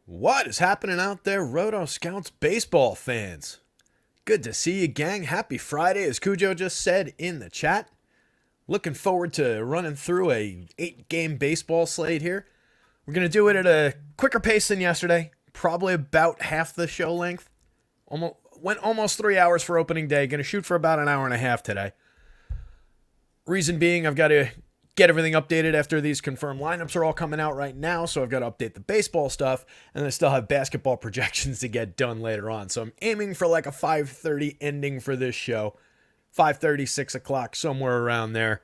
What is happening out there, rotoscouts baseball fans? Good to see you, gang. Happy Friday, as Cujo just said in the chat. Looking forward to running through a 8-game baseball slate here. We're going to do it at a quicker pace than yesterday, probably about half the show length. Went almost 3 hours for opening day. Going to shoot for about an hour and a half today. Reason being, I've got to get everything updated after these confirmed lineups are all coming out right now, so I've got to update the baseball stuff, and then I still have basketball projections to get done later on. So I'm aiming for like a 5:30 ending for this show. 5:30, 6 o'clock, somewhere around there.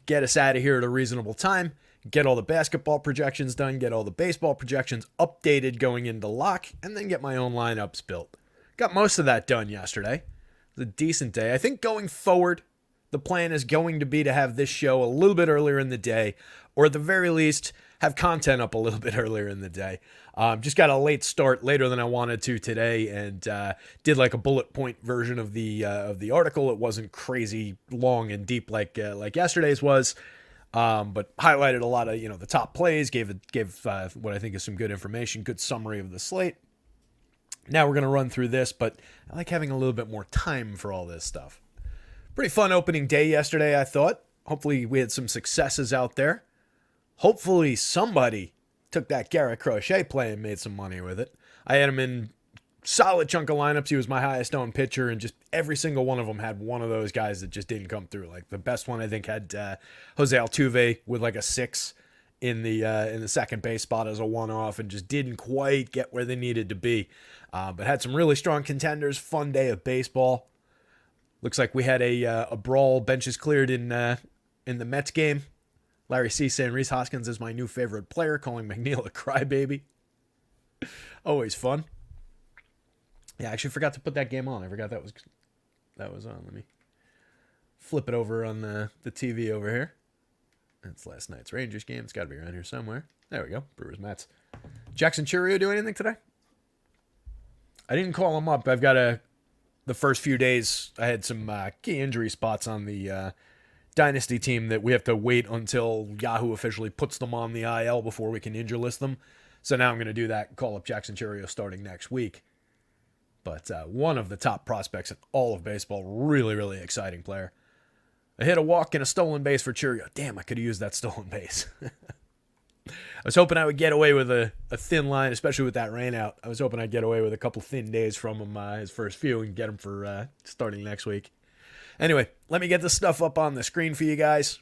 Get us out of here at a reasonable time. Get all the basketball projections done, get all the baseball projections updated going into lock, and then get my own lineups built. Got most of that done yesterday. It was a decent day. I think going forward, the plan is going to be to have this show a little bit earlier in the day, or at the very least, have content up a little bit earlier in the day. Just got a late start, later than I wanted to today, and did like a bullet point version of the article. It wasn't crazy long and deep like yesterday's was, but highlighted a lot of the top plays, gave what I think is some good information, good summary of the slate. Now we're gonna run through this, but I like having a little bit more time for all this stuff. Pretty fun opening day yesterday, I thought. Hopefully we had some successes out there. Hopefully somebody took that Garrett Crochet play and made some money with it. I had him in solid chunk of lineups. He was my highest owned pitcher, and just every single one of them had one of those guys that just didn't come through. Like the best one I think had Jose Altuve with like a 6 in the second base spot as a one-off, and just didn't quite get where they needed to be. But had some really strong contenders. Fun day of baseball. Looks like we had a brawl, benches cleared in the Mets game. Larry C. saying Rhys Hoskins is my new favorite player, calling McNeil a crybaby. Always fun. Yeah, I actually forgot to put that game on. I forgot that was on. Let me flip it over on the TV over here. That's last night's Rangers game. It's got to be around here somewhere. There we go. Brewers Mets. Jackson Churio do anything today? I didn't call him up. The first few days, I had some key injury spots on the Dynasty team that we have to wait until Yahoo officially puts them on the IL before we can injury list them. So now I'm going to do that and call up Jackson Churio starting next week. But one of the top prospects in all of baseball, really, really exciting player. I hit a walk and a stolen base for Churio. Damn, I could have used that stolen base. I was hoping I would get away with a thin line, especially with that rain out. I was hoping I'd get away with a couple thin days from him, his first few, and get him for starting next week. Anyway, let me get this stuff up on the screen for you guys.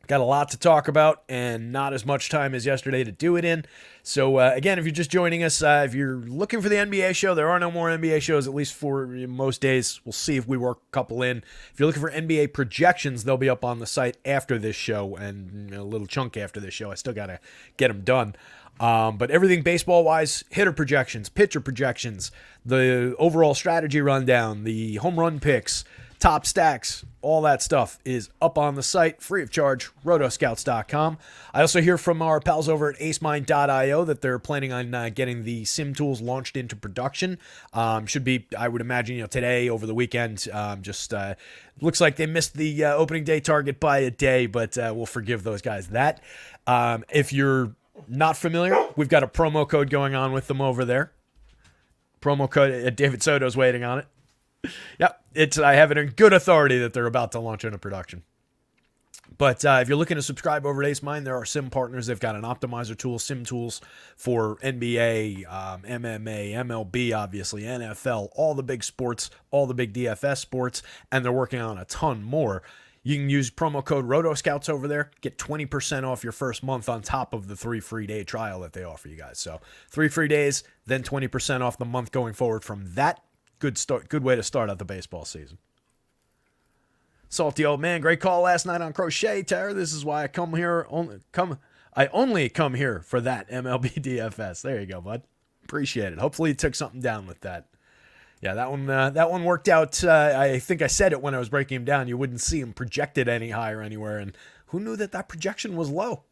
Got a lot to talk about and not as much time as yesterday to do it in. So, again, if you're just joining us, if you're looking for the NBA show, there are no more NBA shows, at least for most days. We'll see if we work a couple in. If you're looking for NBA projections, they'll be up on the site after this show and a little chunk after this show. I still got to get them done. But everything baseball-wise, hitter projections, pitcher projections, the overall strategy rundown, the home run picks, top stacks, all that stuff is up on the site, free of charge, rotoscouts.com. I also hear from our pals over at acemind.io that they're planning on getting the sim tools launched into production. Should be, I would imagine, today, over the weekend. Looks like they missed the opening day target by a day, but we'll forgive those guys that. If you're not familiar, we've got a promo code going on with them over there. Promo code, David Soto's waiting on it. Yep, I have it in good authority that they're about to launch into production. But if you're looking to subscribe over at AceMind, there are sim partners. They've got an optimizer tool, sim tools for NBA, MMA, MLB, obviously, NFL, all the big sports, all the big DFS sports, and they're working on a ton more. You can use promo code rotoscouts over there, get 20% off your first month on top of the 3 free day trial that they offer you guys. So 3 free days, then 20% off the month going forward from that. Good way to start out the baseball season. Salty old man, great call last night on Crochet, Tara. This is why I only come here for that MLB DFS. There you go, bud. Appreciate it. Hopefully you took something down with that. Yeah, that one worked out. I think I said it when I was breaking him down. You wouldn't see him projected any higher anywhere, and who knew that projection was low?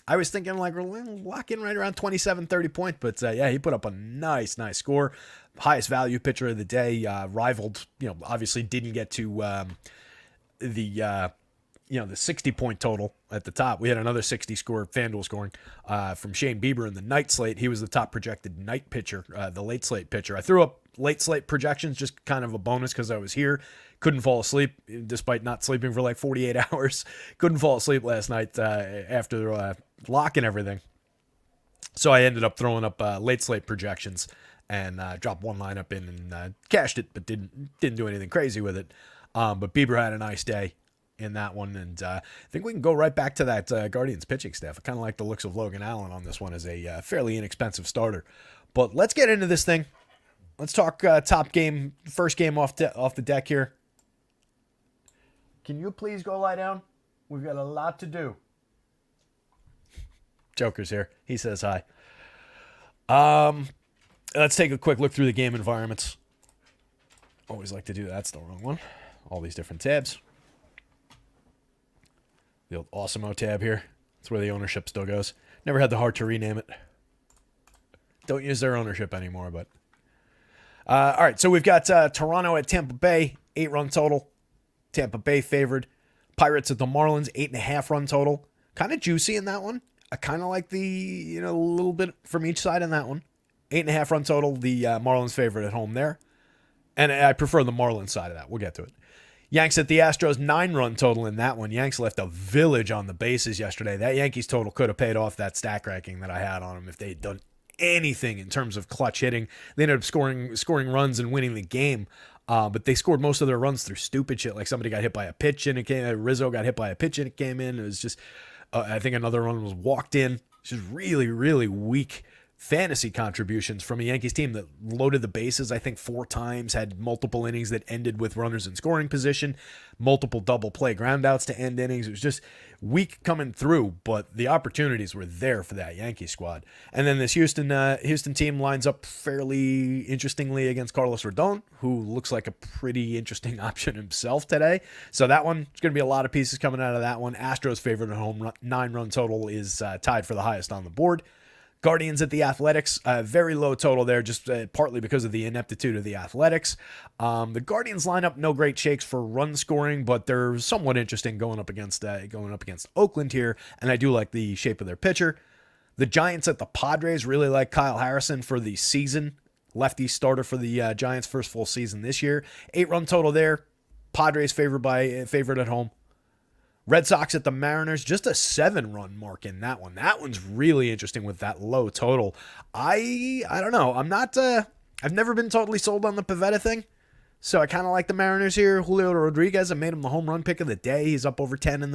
I was thinking like we're lock in right around 27, 30 points, but yeah, he put up a nice score. Highest value pitcher of the day, rivaled, obviously didn't get to the the 60-point total at the top. We had another 60 score FanDuel scoring from Shane Bieber in the night slate. He was the top projected night pitcher, the late slate pitcher. I threw up late slate projections, just kind of a bonus because I was here. Couldn't fall asleep despite not sleeping for like 48 hours. Couldn't fall asleep last night after lock and everything. So I ended up throwing up late slate projections and dropped one lineup in and cashed it, but didn't do anything crazy with it. But Bieber had a nice day in that one, and I think we can go right back to that Guardians pitching staff. I kind of like the looks of Logan Allen on this one as a fairly inexpensive starter. But let's get into this thing. Let's talk top game, first game off the deck here. Can you please go lie down? We've got a lot to do. Joker's here. He says hi. Let's take a quick look through the game environments. Always like to do that. That's the wrong one. All these different tabs. The old Awesemo tab here. That's where the ownership still goes. Never had the heart to rename it. Don't use their ownership anymore, but... all right, so we've got Toronto at Tampa Bay, 8-run total. Tampa Bay favored. Pirates at the Marlins, 8.5-run total. Kind of juicy in that one. I kind of like the, a little bit from each side in that one. 8.5-run total, the Marlins favorite at home there. And I prefer the Marlins side of that. We'll get to it. Yanks at the Astros, 9-run total in that one. Yanks left a village on the bases yesterday. That Yankees total could have paid off that stack ranking that I had on them if they had done anything in terms of clutch hitting. They ended up scoring runs and winning the game. But they scored most of their runs through stupid shit. Like somebody got hit by a pitch and it came in. Rizzo got hit by a pitch and it came in. It was just, I think another run was walked in. It's just really, really weak fantasy contributions from a Yankees team that loaded the bases, I think 4 times, had multiple innings that ended with runners in scoring position, multiple double play groundouts to end innings. It was just weak coming through, but the opportunities were there for that Yankee squad. And then this Houston team lines up fairly interestingly against Carlos Rodon, who looks like a pretty interesting option himself today. So that one, there's going to be a lot of pieces coming out of that one. Astros favorite at home, 9-run total is tied for the highest on the board. Guardians at the Athletics, very low total there, just partly because of the ineptitude of the Athletics. The Guardians lineup, no great shakes for run scoring, but they're somewhat interesting going up against Oakland here, and I do like the shape of their pitcher. The Giants at the Padres, really like Kyle Harrison for the season. Lefty starter for the Giants' first full season this year. 8-run total there. Padres favored at home. Red Sox at the Mariners, just a 7-run mark in that one. That one's really interesting with that low total. I don't know. I've never been totally sold on the Pivetta thing. So I kind of like the Mariners here. Julio Rodriguez, I made him the home run pick of the day. He's up over 10 in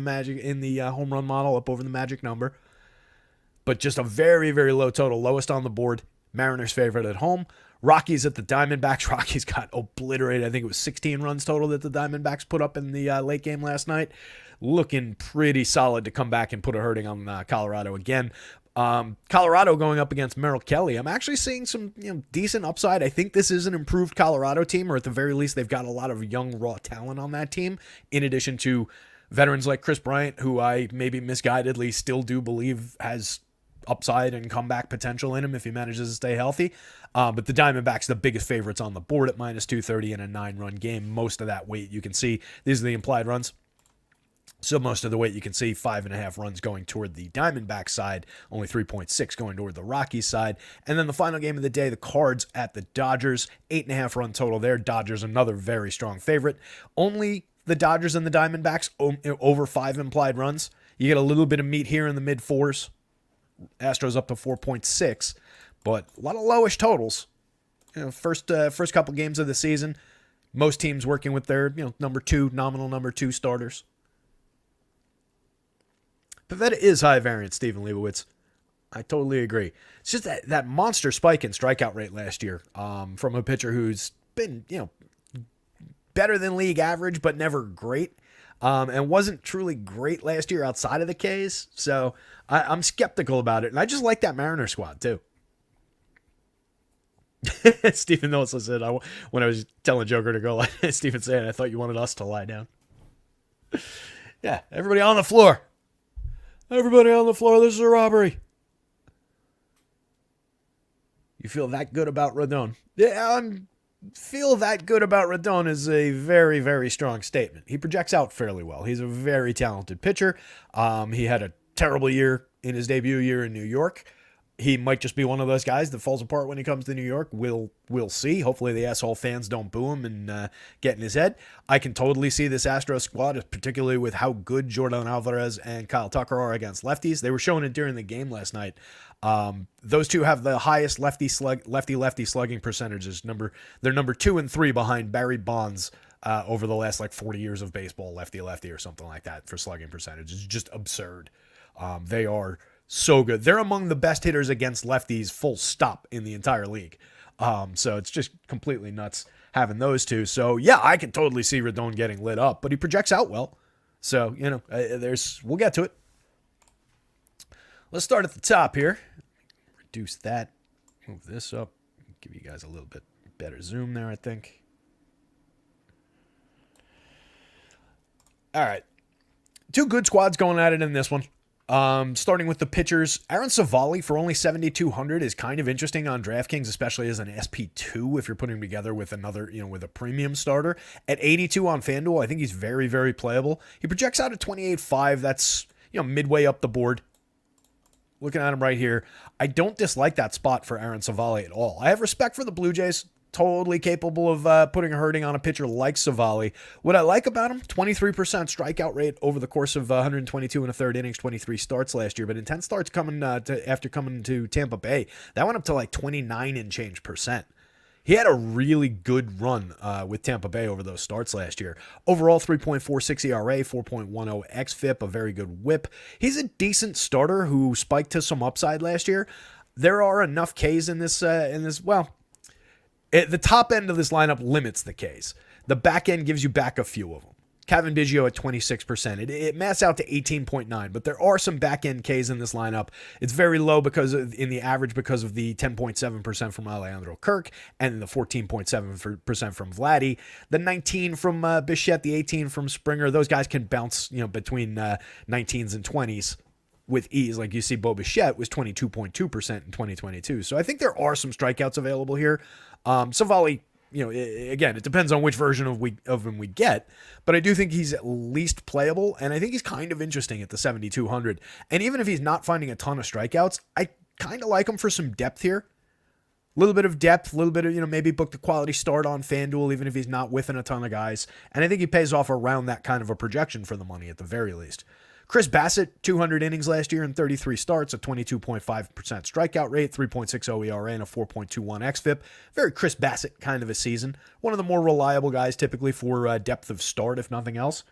the home run model, up over the magic number. But just a very, very low total, lowest on the board. Mariners favorite at home. Rockies at the Diamondbacks. Rockies got obliterated. I think it was 16 runs total that the Diamondbacks put up in the late game last night. Looking pretty solid to come back and put a hurting on Colorado again. Colorado going up against Merrill Kelly. I'm actually seeing some decent upside. I think this is an improved Colorado team, or at the very least, they've got a lot of young, raw talent on that team, in addition to veterans like Chris Bryant, who I maybe misguidedly still do believe has upside and comeback potential in him if he manages to stay healthy. But the Diamondbacks, the biggest favorites on the board at minus 230 in a 9-run game. Most of that weight you can see. These are the implied runs. So most of the weight you can see, 5.5 runs going toward the Diamondback side, only 3.6 going toward the Rockies side. And then the final game of the day, the Cards at the Dodgers, 8.5 run total there. Dodgers, another very strong favorite. Only the Dodgers and the Diamondbacks over 5 implied runs. You get a little bit of meat here in the mid-4s. Astros up to 4.6, but a lot of lowish totals. First couple games of the season, most teams working with their nominal number 2 starters. Pivetta is high variance, Stephen Leibowitz. I totally agree. It's just that monster spike in strikeout rate last year from a pitcher who's been, better than league average, but never great. And wasn't truly great last year outside of the Ks. So I'm skeptical about it. And I just like that Mariner squad, too. Stephen also said, when I was telling Joker to go lie, Stephen said, I thought you wanted us to lie down. Yeah, everybody on the floor. Everybody on the floor, this is a robbery. You feel that good about Rodon? Yeah, feel that good about Rodon is a very, very strong statement. He projects out fairly well. He's a very talented pitcher. He had a terrible year in his debut year in New York. He might just be one of those guys that falls apart when he comes to New York. We'll see. Hopefully the asshole fans don't boo him and get in his head. I can totally see this Astros squad, particularly with how good Jordan Alvarez and Kyle Tucker are against lefties. They were showing it during the game last night. Those two have the highest lefty slugging percentages. They're number 2 and 3 behind Barry Bonds over the last 40 years of baseball, lefty or something like that for slugging percentage. It's just absurd. They are so good. They're among the best hitters against lefties, full stop, in the entire league. So it's just completely nuts having those two. So yeah, I can totally see Rodon getting lit up, but he projects out well. So, we'll get to it. Let's start at the top here. Reduce that. Move this up. Give you guys a little bit better zoom there, I think. All right. Two good squads going at it in this one. Starting with the pitchers, Aaron Savali for only 7,200 is kind of interesting on DraftKings, especially as an SP2 if you're putting together with another, with a premium starter. At 82 on FanDuel, I think he's very, very playable. He projects out at 28.5. That's, midway up the board. Looking at him right here, I don't dislike that spot for Aaron Savali at all. I have respect for the Blue Jays. Totally capable of putting a hurting on a pitcher like Savali. What I like about him, 23% strikeout rate over the course of 122 and a third innings, 23 starts last year. But in 10 starts after coming to Tampa Bay, that went up to 29 and change percent. He had a really good run with Tampa Bay over those starts last year. Overall, 3.46 ERA, 4.10 xFIP, a very good whip. He's a decent starter who spiked to some upside last year. There are enough Ks in this. The top end of this lineup limits the Ks. The back end gives you back a few of them. Kevin Biggio at 26%. It masks out to 18.9, but there are some back end Ks in this lineup. It's very low in the average because of the 10.7% from Alejandro Kirk and the 14.7% from Vladdy. The 19 from Bichette, the 18 from Springer. Those guys can bounce, between 19s and 20s with ease. Like you see, Bo Bichette was 22.2% in 2022. So I think there are some strikeouts available here. Savali, again, it depends on which version of him we get, but I do think he's at least playable, and I think he's kind of interesting at the 7,200. And even if he's not finding a ton of strikeouts, I kind of like him for some depth here. A little bit of depth, a little bit of, maybe book the quality start on FanDuel, even if he's not whiffing a ton of guys. And I think he pays off around that kind of a projection for the money at the very least. Chris Bassett, 200 innings last year and 33 starts, a 22.5% strikeout rate, 3.60 ERA, and a 4.21 xFIP. Very Chris Bassett kind of a season. One of the more reliable guys typically for depth of start, if nothing else.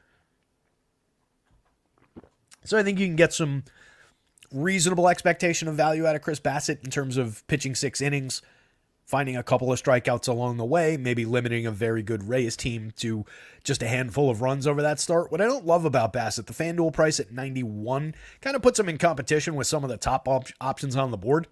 So I think you can get some reasonable expectation of value out of Chris Bassett in terms of pitching 6 innings, finding a couple of strikeouts along the way, maybe limiting a very good Rays team to just a handful of runs over that start. What I don't love about Bassett, the FanDuel price at 91 kind of puts him in competition with some of the top options on the board.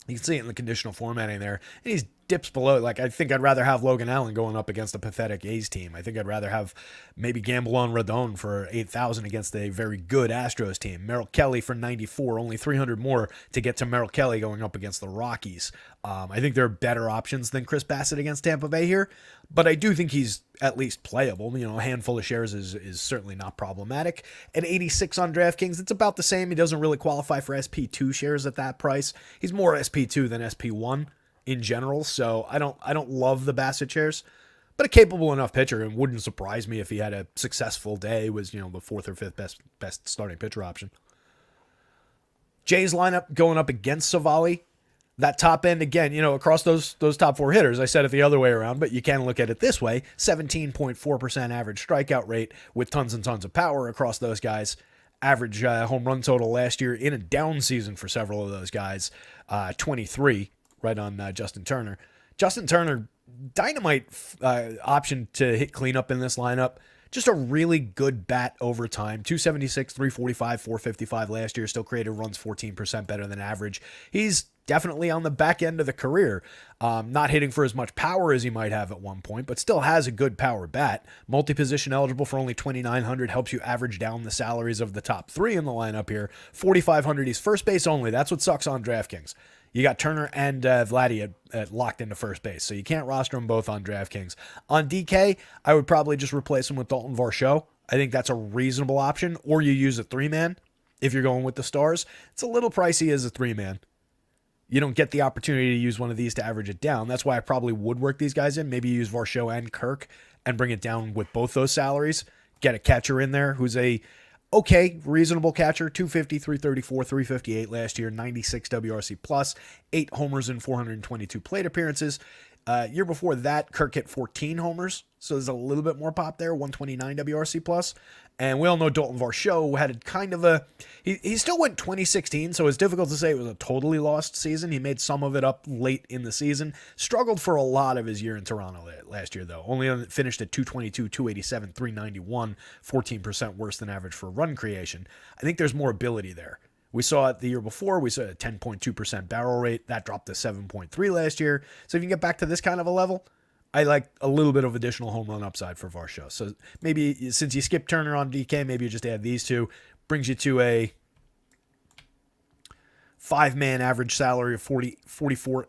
You can see it in the conditional formatting there. And he's dips below. I think I'd rather have Logan Allen going up against a pathetic A's team. I think I'd rather have maybe gamble on Rodon for 8,000 against a very good Astros team. Merrill Kelly for 94, only 300 more to get to Merrill Kelly going up against the Rockies. I think there are better options than Chris Bassett against Tampa Bay here, but I do think he's at least playable. A handful of shares is certainly not problematic. At 86 on DraftKings, it's about the same. He doesn't really qualify for SP2 shares at that price. He's more SP2 than SP1 in general, so I don't love the Bassett shares, but a capable enough pitcher, and wouldn't surprise me if he had a successful day, was the 4th or 5th best starting pitcher option. Jay's lineup going up against Savali. That top end, again, across those top 4 hitters, I said it the other way around, but you can look at it this way, 17.4% average strikeout rate with tons and tons of power across those guys. Average home run total last year in a down season for several of those guys, 23, right on Justin Turner. Justin Turner, dynamite option to hit cleanup in this lineup. Just a really good bat over time. 276, 345, 455 last year. Still created runs 14% better than average. He's definitely on the back end of the career. Not hitting for as much power as he might have at one point, but still has a good power bat. Multi-position eligible for only 2,900. Helps you average down the salaries of the top 3 in the lineup here. 4,500, he's first base only. That's what sucks on DraftKings. You got Turner and Vladdy at locked into first base, so you can't roster them both on DraftKings. On DK, I would probably just replace him with Dalton Varsho. I think that's a reasonable option, or you use a 3-man if you're going with the stars. It's a little pricey as a 3-man. You don't get the opportunity to use one of these to average it down. That's why I probably would work these guys in. Maybe use Varsho and Kirk and bring it down with both those salaries. Get a catcher in there who's a okay, reasonable catcher. 250, 334, 358 last year, 96 WRC plus, 8 homers and 422 plate appearances. Year before that, Kirk hit 14 homers, so there's a little bit more pop there, 129 WRC plus. And we all know Dalton Varsho had a kind of a... He still went 2016, so it's difficult to say it was a totally lost season. He made some of it up late in the season. Struggled for a lot of his year in Toronto last year, though. Only finished at 222, 287, 391, 14% worse than average for run creation. I think there's more ability there. We saw it the year before. We saw a 10.2% barrel rate. That dropped to 7.3 last year. So if you can get back to this kind of a level, I like a little bit of additional home run upside for Varsho. So maybe since you skip Turner on DK, maybe you just add these two. Brings you to a 5-man average salary of 4,400,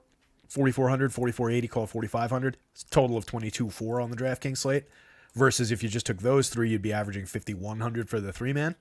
4,480, call it 4,500. It's a total of 22.4 on the DraftKings slate. Versus if you just took those three, you'd be averaging 5,100 for the 3-man.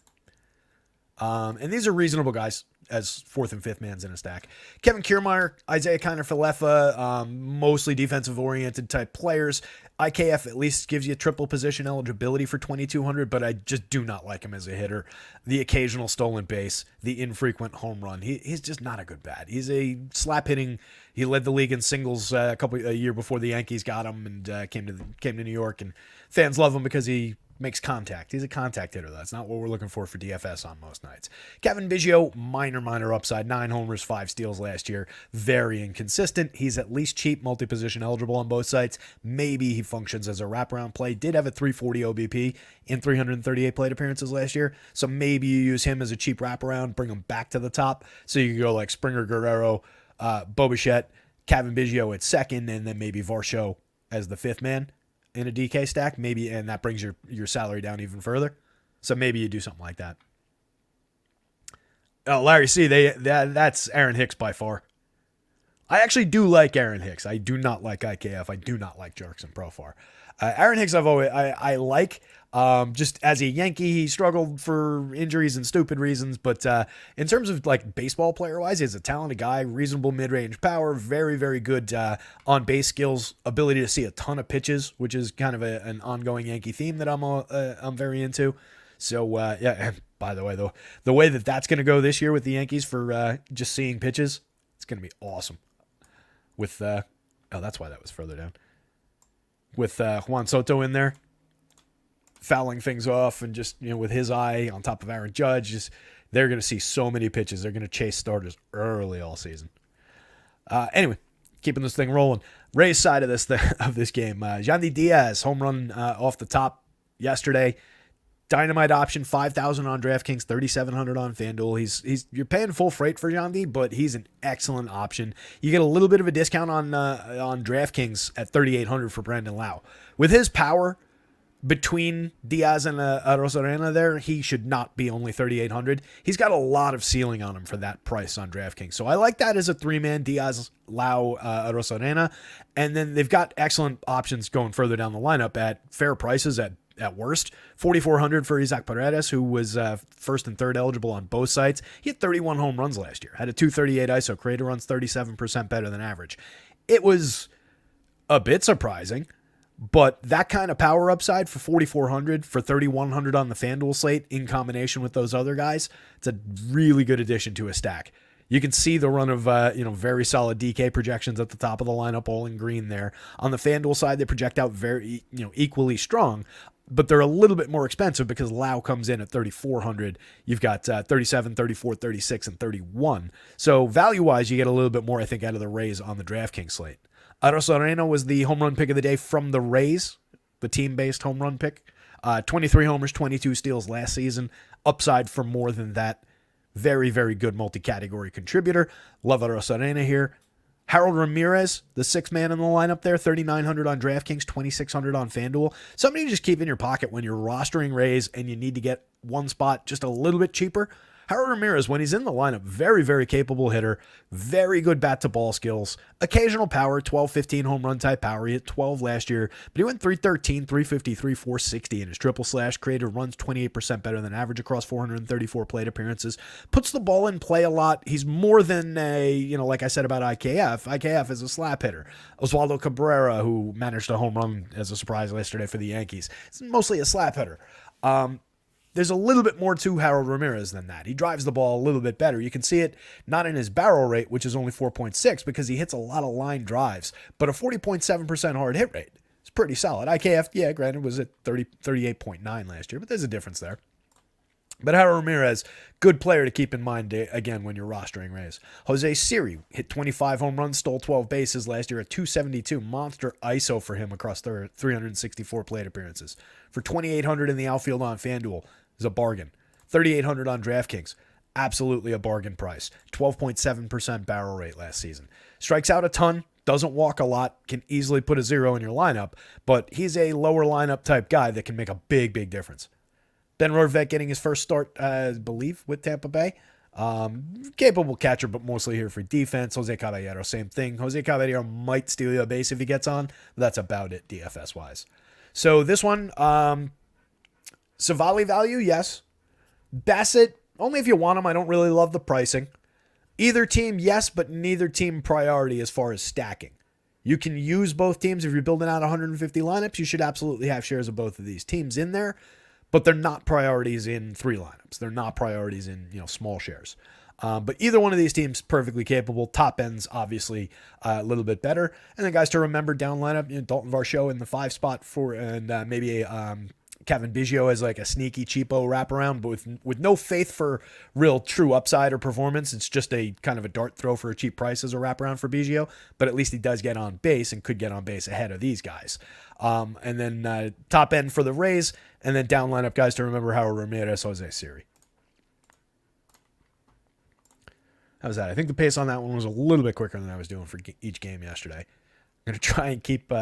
And these are reasonable guys as 4th and 5th mans in a stack. Kevin Kiermaier, Isaiah Kiner-Falefa, mostly defensive-oriented type players. IKF at least gives you triple position eligibility for 2,200, but I just do not like him as a hitter. The occasional stolen base, the infrequent home run. He's just not a good bat. He's a slap hitting. He led the league in singles a year before the Yankees got him and came to New York, and fans love him because he makes contact. He's a contact hitter. That's not what we're looking for DFS on most nights. Kevin Biggio, minor upside, 9 homers, 5 steals last year. Very inconsistent. He's at least cheap, multi-position eligible on both sites. Maybe he functions as a wraparound play. Did have a 340 OBP in 338 plate appearances last year. So maybe you use him as a cheap wraparound, bring him back to the top. So you can go like Springer, Guerrero, Bo Bichette, Kevin Biggio at second, and then maybe Varsho as the 5th man in a DK stack, maybe, and that brings your salary down even further. So maybe you do something like that. Oh, Larry C, that's Aaron Hicks by far. I actually do like Aaron Hicks. I do not like IKF. I do not like Jerks and Profar. Aaron Hicks, I like. Just as a Yankee, he struggled for injuries and stupid reasons. But in terms of like baseball player wise, he's a talented guy, reasonable mid range power, very very good on base skills, ability to see a ton of pitches, which is kind of an ongoing Yankee theme that I'm very into. So yeah. And by the way, though, the way that's going to go this year with the Yankees for just seeing pitches, it's going to be awesome. With that's why that was further down. With Juan Soto in there, fouling things off, and just with his eye on top of Aaron Judge, they're going to see so many pitches. They're going to chase starters early all season. Anyway, keeping this thing rolling. Rays side of this game, Yandy Diaz home run off the top yesterday. Dynamite option, 5,000 on DraftKings, 3,700 on FanDuel. You're paying full freight for Yandy, but he's an excellent option. You get a little bit of a discount on DraftKings at 3,800 for Brandon Lau. With his power between Diaz and Rosarena there, he should not be only 3,800. He's got a lot of ceiling on him for that price on DraftKings. So I like that as a 3-man, Diaz, Lau, Rosarena. And then they've got excellent options going further down the lineup at fair prices at worst. 4,400 for Isaac Paredes, who was first and third eligible on both sites. He had 31 home runs last year. Had a 238 ISO. Creator runs 37% better than average. It was a bit surprising, but that kind of power upside for 4,400 for 3,100 on the FanDuel slate in combination with those other guys, it's a really good addition to a stack. You can see the run of very solid DK projections at the top of the lineup, all in green there. On the FanDuel side, they project out very equally strong, but they're a little bit more expensive because Lau comes in at 3,400. You've got 37, 34, 36, and 31. So value-wise, you get a little bit more, I think, out of the Rays on the DraftKings slate. Rosarena was the home run pick of the day from the Rays, the team-based home run pick. 23 homers, 22 steals last season. Upside for more than that. Very, very good multi-category contributor. Love Rosarena here. Harold Ramirez, the 6th man in the lineup there, 3,900 on DraftKings, 2,600 on FanDuel. Somebody to just keep in your pocket when you're rostering Rays and you need to get one spot just a little bit cheaper. Harold Ramirez, when he's in the lineup, very, very capable hitter, very good bat-to-ball skills, occasional power, 12, 15 home run type power. He hit 12 last year, but he went 313, 353, 460 in his triple slash, created runs 28% better than average across 434 plate appearances, puts the ball in play a lot. He's more than like I said about IKF. IKF is a slap hitter. Oswaldo Cabrera, who managed a home run as a surprise yesterday for the Yankees, is mostly a slap hitter. There's a little bit more to Harold Ramirez than that. He drives the ball a little bit better. You can see it not in his barrel rate, which is only 4.6 because he hits a lot of line drives, but a 40.7% hard hit rate. It's pretty solid. IKF, yeah, granted, was at 38.9 last year, but there's a difference there. But Harold Ramirez, good player to keep in mind, again, when you're rostering Rays. Jose Siri hit 25 home runs, stole 12 bases last year at 272. Monster ISO for him across 364 plate appearances. For $2,800 in the outfield on FanDuel is a bargain. $3,800 on DraftKings. Absolutely a bargain price. 12.7% barrel rate last season. Strikes out a ton, doesn't walk a lot, can easily put a 0 in your lineup, but he's a lower lineup type guy that can make a big, big difference. Ben Rorvet getting his first start, I believe, with Tampa Bay. Capable catcher, but mostly here for defense. Jose Caballero, same thing. Jose Caballero might steal you a base if he gets on. That's about it, DFS-wise. So this one, Savali value, yes. Bassett, only if you want him. I don't really love the pricing. Either team, yes, but neither team priority as far as stacking. You can use both teams. If you're building out 150 lineups, you should absolutely have shares of both of these teams in there. But they're not priorities in 3 lineups. They're not priorities in small shares. But either one of these teams perfectly capable. Top ends obviously a little bit better. And then guys to remember down lineup, Dalton Varsho in the 5 spot and maybe a Kevin Biggio as like a sneaky cheapo wraparound, but with no faith for real true upside or performance. It's just a kind of a dart throw for a cheap price as a wraparound for Biggio. But at least he does get on base and could get on base ahead of these guys. And then top end for the Rays. And then down lineup guys to remember: Harold Ramirez, Jose Siri. How's that? I think the pace on that one was a little bit quicker than I was doing for each game yesterday. I'm going to try and keep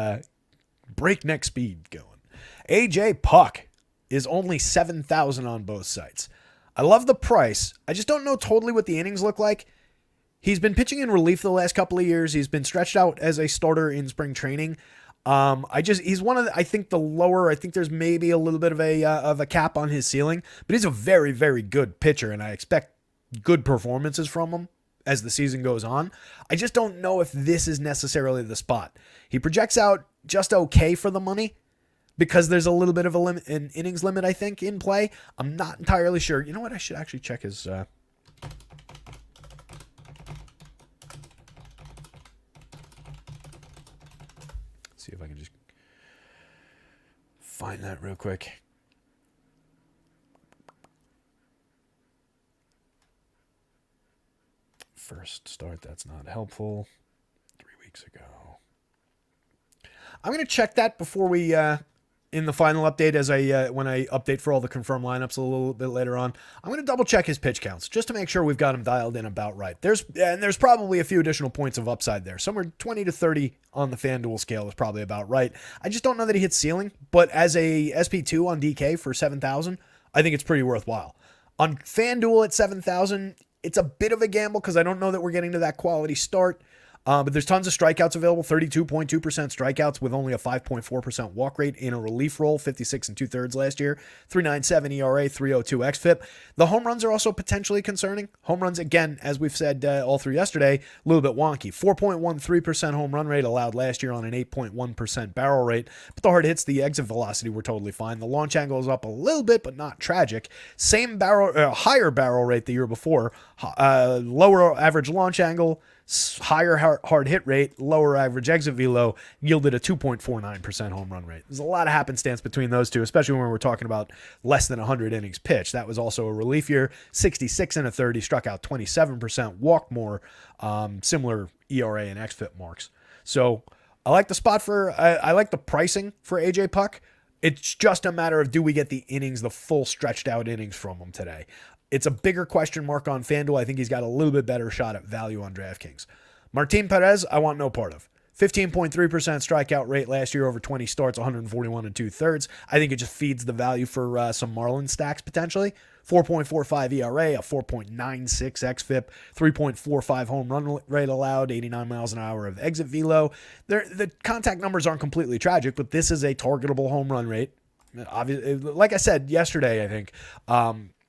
breakneck speed going. AJ Puck is only 7,000 on both sites. I love the price. I just don't know totally what the innings look like. He's been pitching in relief the last couple of years. He's been stretched out as a starter in spring training. He's one of the, I think the lower, I think there's maybe a little bit of a cap on his ceiling, but he's a very, very good pitcher, and I expect good performances from him as the season goes on. I just don't know if this is necessarily the spot. He projects out just okay for the money because there's a little bit of an innings limit, I think, in play. I'm not entirely sure. You know what? I should actually check his, see if I can just find that real quick. First start, that's not helpful. 3 weeks ago. I'm going to check that before we, in the final update, as when I update for all the confirmed lineups a little bit later on. I'm going to double check his pitch counts just to make sure we've got him dialed in about right. There's probably a few additional points of upside there. Somewhere 20 to 30 on the FanDuel scale is probably about right. I just don't know that he hits ceiling, but as a SP2 on DK for 7,000, I think it's pretty worthwhile. On FanDuel at 7,000, it's a bit of a gamble because I don't know that we're getting to that quality start. But there's tons of strikeouts available, 32.2% strikeouts with only a 5.4% walk rate in a relief role, 56 2/3 last year, 3.97 ERA, 3.02 xFIP. The home runs are also potentially concerning. Home runs, again, as we've said all through yesterday, a little bit wonky. 4.13% home run rate allowed last year on an 8.1% barrel rate, but the hard hits, the exit velocity were totally fine. The launch angle is up a little bit, but not tragic. Same higher barrel rate the year before, lower average launch angle, higher hard hit rate, lower average exit velo, yielded a 2.49% home run rate. There's a lot of happenstance between those two, especially when we're talking about less than 100 innings pitched. That was also a relief year, 66 1/3. He struck out 27%, walked more, similar ERA and xFIP marks. So I like the spot I like the pricing for AJ Puck. It's just a matter of, do we get the innings, the full stretched out innings from him today? It's a bigger question mark on FanDuel. I think he's got a little bit better shot at value on DraftKings. Martin Perez, I want no part of. 15.3% strikeout rate last year over 20 starts, 141 2/3. I think it just feeds the value for some Marlins stacks potentially. 4.45 ERA, a 4.96 xFIP, 3.45 home run rate allowed, 89 miles an hour of exit velo. The contact numbers aren't completely tragic, but this is a targetable home run rate. Obviously, like I said yesterday, I think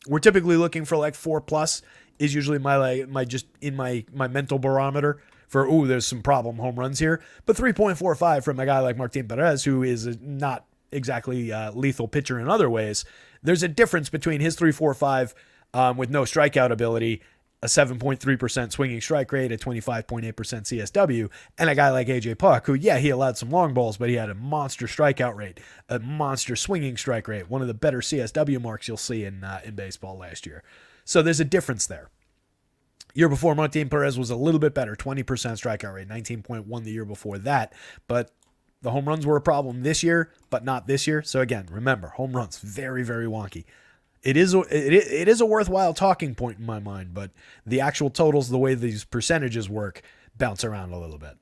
we're typically looking for like 4+ is usually my just in my mental barometer for, there's some problem home runs here. But 3.45 from a guy like Martin Perez, who is not exactly lethal pitcher in other ways. There's a difference between his 3.45 with no strikeout ability, a 7.3% swinging strike rate, a 25.8% CSW, and a guy like AJ Puck, who, he allowed some long balls, but he had a monster strikeout rate, a monster swinging strike rate, one of the better CSW marks you'll see in baseball last year. So there's a difference there. Year before, Martin Perez was a little bit better, 20% strikeout rate, 19.1 the year before that, but the home runs were a problem this year, but not this year. So again, remember, home runs, very, very wonky. It is a worthwhile talking point in my mind, but the actual totals, the way these percentages work, bounce around a little bit.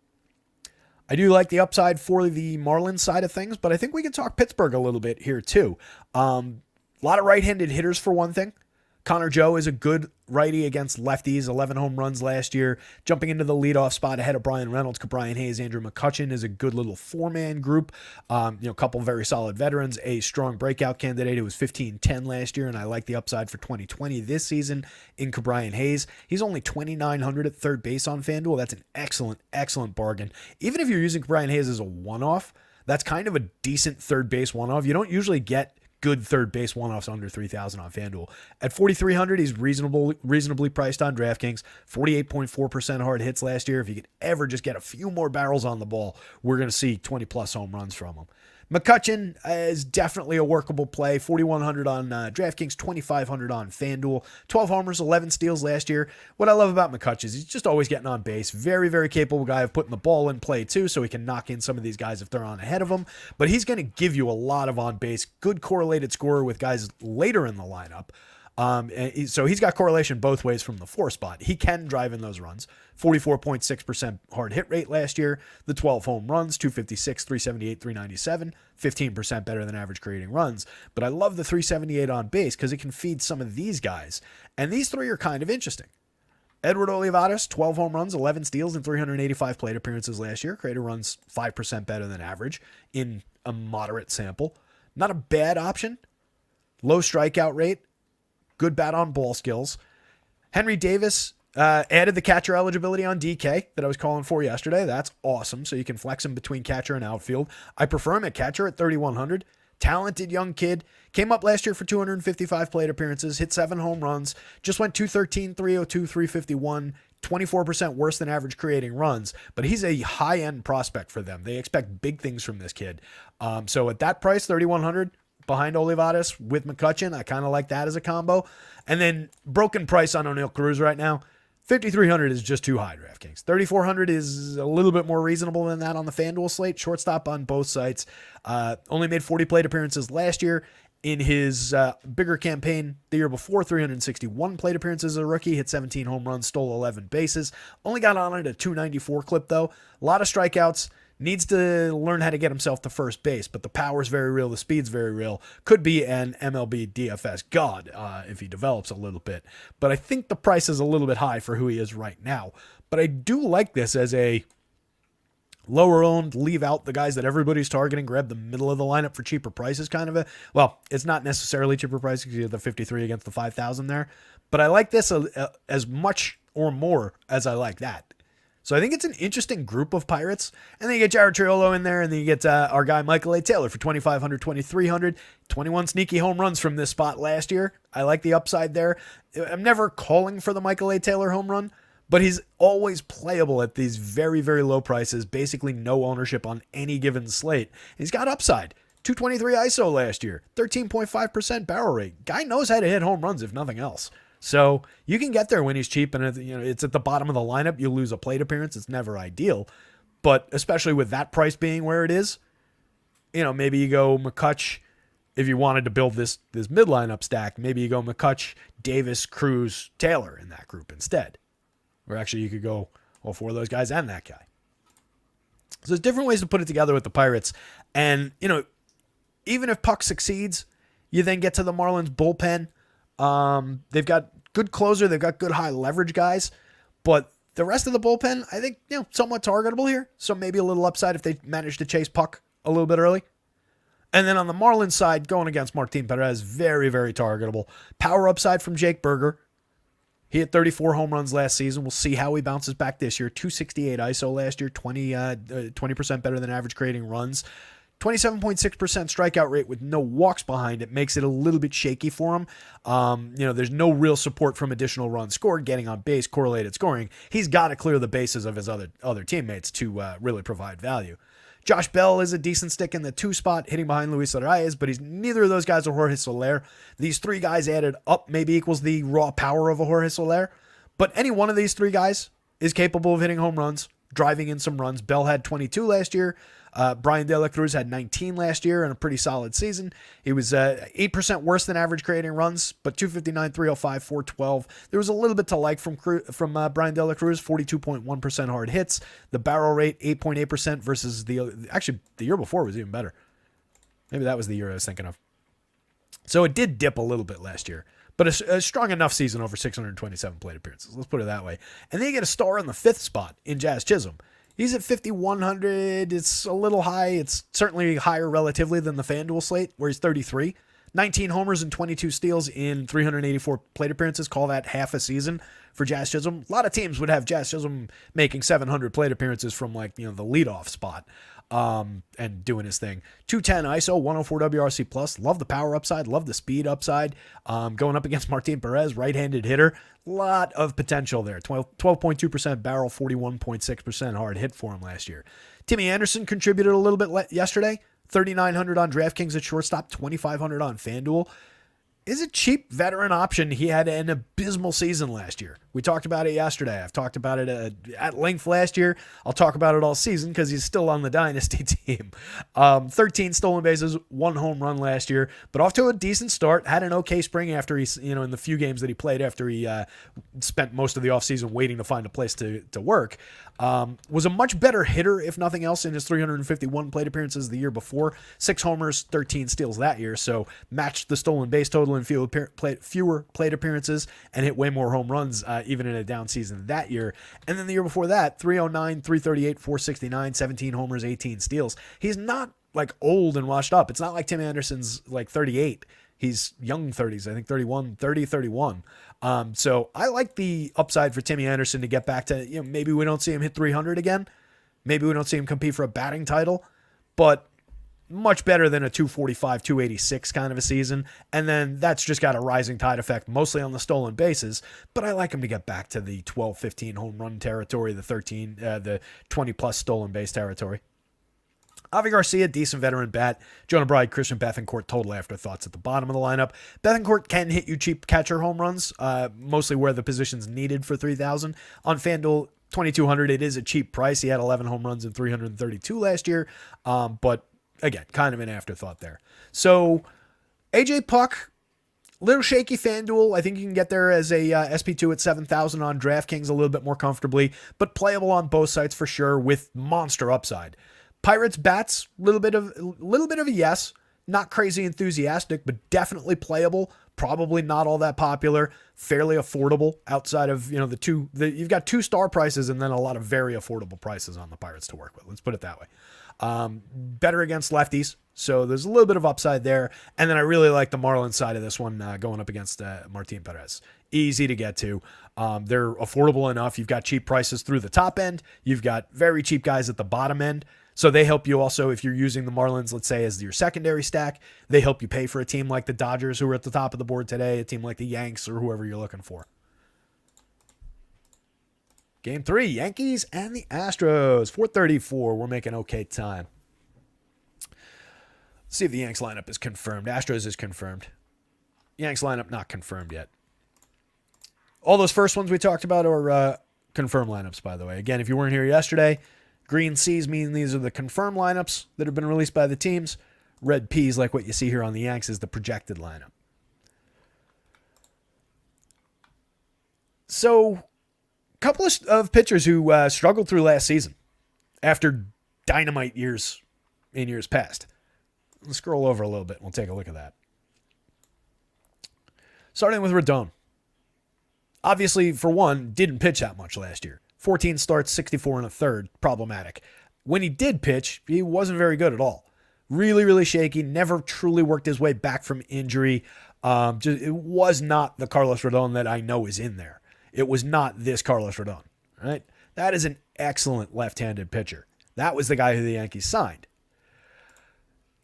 I do like the upside for the Marlins side of things, but I think we can talk Pittsburgh a little bit here too. A lot of right-handed hitters for one thing. Connor Joe is a good righty against lefties, 11 home runs last year, jumping into the leadoff spot ahead of Brian Reynolds. Brian Hayes, Andrew McCutchen is a good little four-man group. A couple very solid veterans, a strong breakout candidate who was 15-10 last year, and I like the upside for 2020 this season in Brian Hayes. He's only 2,900 at third base on FanDuel. That's an excellent, excellent bargain. Even if you're using Brian Hayes as a one-off, that's kind of a decent third base one-off. You don't usually get good third base one-offs under 3,000 on FanDuel. At 4,300, he's reasonably priced on DraftKings. 48.4% hard hits last year. If you could ever just get a few more barrels on the ball, we're going to see 20+ home runs from him. McCutchen is definitely a workable play. 4,100 on DraftKings, 2,500 on FanDuel. 12 homers, 11 steals last year. What I love about McCutchen is he's just always getting on base. Very, very capable guy of putting the ball in play too, so he can knock in some of these guys if they're on ahead of him. But he's going to give you a lot of on base. Good correlated scorer with guys later in the lineup. So he's got correlation both ways from the 4 spot. He can drive in those runs. 44.6% hard hit rate last year. The 12 home runs, 256, 378, 397, 15% better than average creating runs. But I love the 378 on base because it can feed some of these guys. And these three are kind of interesting. Edward Olivares, 12 home runs, 11 steals, and 385 plate appearances last year. Created runs 5% better than average in a moderate sample. Not a bad option. Low strikeout rate. Good bat on ball skills. Henry Davis added the catcher eligibility on DK that I was calling for yesterday. That's awesome. So you can flex him between catcher and outfield. I prefer him at catcher at 3,100. Talented young kid. Came up last year for 255 plate appearances. Hit 7 home runs. Just went 213, 302, 351. 24% worse than average creating runs. But he's a high-end prospect for them. They expect big things from this kid. So at that price, 3,100. Behind Olivares with McCutchen. I kind of like that as a combo. And then broken price on O'Neal Cruz right now. 5,300 is just too high, DraftKings. 3,400 is a little bit more reasonable than that on the FanDuel slate. Shortstop on both sites. Only made 40 plate appearances last year. In his bigger campaign the year before, 361 plate appearances as a rookie. Hit 17 home runs, stole 11 bases. Only got on at a 294 clip, though. A lot of strikeouts. Needs to learn how to get himself to first base, but the power's very real, the speed's very real. Could be an MLB DFS god if he develops a little bit. But I think the price is a little bit high for who he is right now. But I do like this as a lower owned, leave out the guys that everybody's targeting, grab the middle of the lineup for cheaper prices kind of a, well, it's not necessarily cheaper prices because you have the 53 against the 5,000 there. But I like this as much or more as I like that. So I think it's an interesting group of Pirates. And then you get Jared Triolo in there, and then you get our guy Michael A. Taylor for 2,500, 2,300, 21 sneaky home runs from this spot last year. I like the upside there. I'm never calling for the Michael A. Taylor home run, but he's always playable at these very, very low prices, basically no ownership on any given slate. He's got upside. 223 ISO last year, 13.5% barrel rate. Guy knows how to hit home runs, if nothing else. So you can get there when he's cheap, and it's at the bottom of the lineup. You lose a plate appearance. It's never ideal. But especially with that price being where it is, maybe you go McCutch if you wanted to build this mid lineup stack. Maybe you go McCutch, Davis, Cruz, Taylor in that group instead. Or actually you could go all 4 of those guys and that guy. So there's different ways to put it together with the Pirates. And, even if Puck succeeds, you then get to the Marlins bullpen. They've got good closer. They've got good high leverage guys. But the rest of the bullpen, I think, somewhat targetable here. So maybe a little upside if they manage to chase puck a little bit early. And then on the Marlins side, going against Martin Perez, very, very targetable. Power upside from Jake Berger. He hit 34 home runs last season. We'll see how he bounces back this year. 268 ISO last year, 20% better than average creating runs. 27.6% strikeout rate with no walks behind it makes it a little bit shaky for him. There's no real support from additional runs scored, getting on base, correlated scoring. He's got to clear the bases of his other teammates to really provide value. Josh Bell is a decent stick in the 2 spot, hitting behind Luis Arias, but neither of those guys are Jorge Soler. These 3 guys added up maybe equals the raw power of a Jorge Soler. But any one of these 3 guys is capable of hitting home runs, driving in some runs. Bell had 22 last year. Brian De La Cruz had 19 last year in a pretty solid season. He was 8% worse than average creating runs, but 259, 305, 412. There was a little bit to like from Brian De La Cruz, 42.1% hard hits. The barrel rate, 8.8% versus the year before was even better. Maybe that was the year I was thinking of. So it did dip a little bit last year, but a strong enough season over 627 plate appearances. Let's put it that way. And then you get a star in the 5th spot in Jazz Chisholm. He's at 5,100. It's a little high. It's certainly higher relatively than the FanDuel slate, where he's 33. 19 homers and 22 steals in 384 plate appearances. Call that half a season for Jazz Chisholm. A lot of teams would have Jazz Chisholm making 700 plate appearances from the leadoff spot and doing his thing. 210 ISO, 104 WRC plus. Love the power upside. Love the speed upside. Going up against Martin Perez, right-handed hitter. Lot of potential there. 12.2% barrel, 41.6% hard hit for him last year. Timmy Anderson contributed a little bit yesterday. 3,900 on DraftKings at shortstop, 2,500 on FanDuel. Is a cheap veteran option. He had an abysmal season last year. We talked about it yesterday. I've talked about it at length last year. I'll talk about it all season because he's still on the dynasty team. 13 stolen bases, 1 home run last year, but off to a decent start. Had an okay spring after he, in the few games that he played after he spent most of the offseason waiting to find a place to work. Was a much better hitter, if nothing else, in his 351 plate appearances the year before. 6 homers, 13 steals that year, so matched the stolen base total in fewer plate appearances and hit way more home runs even in a down season that year. And then the year before that, 309, 338, 469, 17 homers, 18 steals. He's not old and washed up. It's not like Tim Anderson's 38. He's young 30s, I think 31. So I like the upside for Timmy Anderson to get back to, maybe we don't see him hit 300 again. Maybe we don't see him compete for a batting title, but much better than a 245, 286 kind of a season. And then that's just got a rising tide effect, mostly on the stolen bases. But I like him to get back to the 12, 15 home run territory, the 20 plus stolen base territory. Avi Garcia, decent veteran bat. Jonah Bride, Christian Bethancourt, total afterthoughts at the bottom of the lineup. Bethancourt can hit you cheap catcher home runs, mostly where the position's needed for 3,000. On FanDuel, 2,200, it is a cheap price. He had 11 home runs in 332 last year, but again, kind of an afterthought there. So, AJ Puck, little shaky FanDuel. I think you can get there as a SP2 at 7,000 on DraftKings a little bit more comfortably, but playable on both sites for sure with monster upside. Pirates bats, little bit of a yes. Not crazy enthusiastic, but definitely playable. Probably not all that popular. Fairly affordable outside of you've got 2 star prices and then a lot of very affordable prices on the Pirates to work with. Let's put it that way. Better against lefties, so there's a little bit of upside there. And then I really like the Marlins side of this one going up against Martin Perez. Easy to get to. They're affordable enough. You've got cheap prices through the top end. You've got very cheap guys at the bottom end. So they help you also if you're using the Marlins, let's say, as your secondary stack. They help you pay for a team like the Dodgers, who are at the top of the board today, a team like the Yanks or whoever you're looking for. Game 3, Yankees and the Astros. 4:34. We're making okay time. Let's see if the Yanks lineup is confirmed. Astros is confirmed. Yanks lineup not confirmed yet. All those first ones we talked about are confirmed lineups, by the way. Again, if you weren't here yesterday, green C's mean these are the confirmed lineups that have been released by the teams. Red P's, like what you see here on the Yanks, is the projected lineup. So, couple of pitchers who struggled through last season after dynamite years in years past. Let's scroll over a little bit and we'll take a look at that. Starting with Rodon. Obviously, for one, didn't pitch that much last year. 14 starts, 64 and a third, problematic. When he did pitch, he wasn't very good at all. Really, really shaky, never truly worked his way back from injury. It was not the Carlos Rodon that I know is in there. It was not this Carlos Rodon, right? That is an excellent left-handed pitcher. That was the guy who the Yankees signed.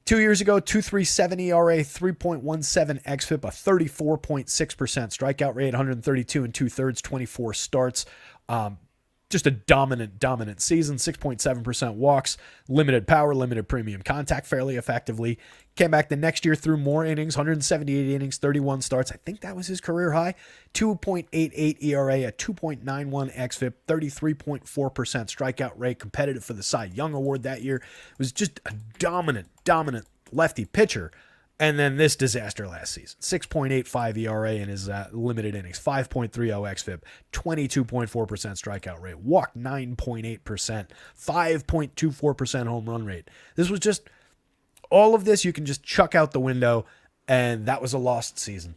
2 years ago, 2.37 ERA, 3.17 xFIP, a 34.6% strikeout rate, 132 and 2/3, 24 starts. Just a dominant season, 6.7% walks, limited power, limited premium contact fairly effectively. Came back the next year through more innings, 178 innings, 31 starts. I think that was his career high. 2.88 ERA, a 2.91 xFIP, 33.4% strikeout rate, competitive for the Cy Young Award that year. It was just a dominant lefty pitcher. And then this disaster last season, 6.85 ERA in his limited innings, 5.30 xFIP, 22.4% strikeout rate, walked 9.8%, 5.24% home run rate. This was just, all of this you can just chuck out the window, and that was a lost season.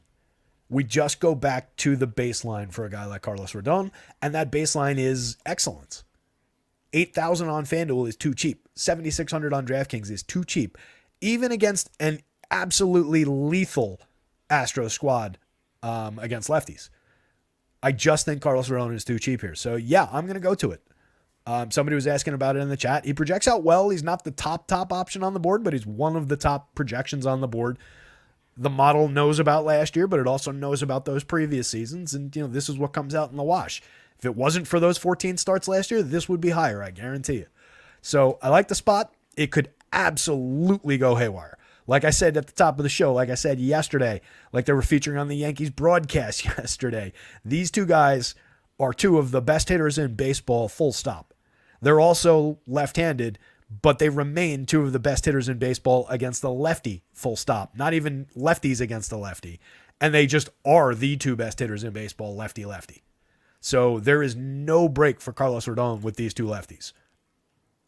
We just go back to the baseline for a guy like Carlos Rodon, and that baseline is excellence. 8,000 on FanDuel is too cheap. 7,600 on DraftKings is too cheap. Even against an absolutely lethal Astros squad against lefties. I just think Carlos Rodon is too cheap here. So yeah, I'm going to go to it. Somebody was asking about it in the chat. He projects out well. He's not the top option on the board, but he's one of the top projections on the board. The model knows about last year, but it also knows about those previous seasons. And this is what comes out in the wash. If it wasn't for those 14 starts last year, this would be higher, I guarantee you. So I like the spot. It could absolutely go haywire. Like I said at the top of the show, like I said yesterday, like they were featuring on the Yankees broadcast yesterday, these two guys are two of the best hitters in baseball, full stop. They're also left-handed, but they remain two of the best hitters in baseball against the lefty, full stop. Not even lefties against the lefty. And they just are the two best hitters in baseball, lefty-lefty. So there is no break for Carlos Rodon with these two lefties.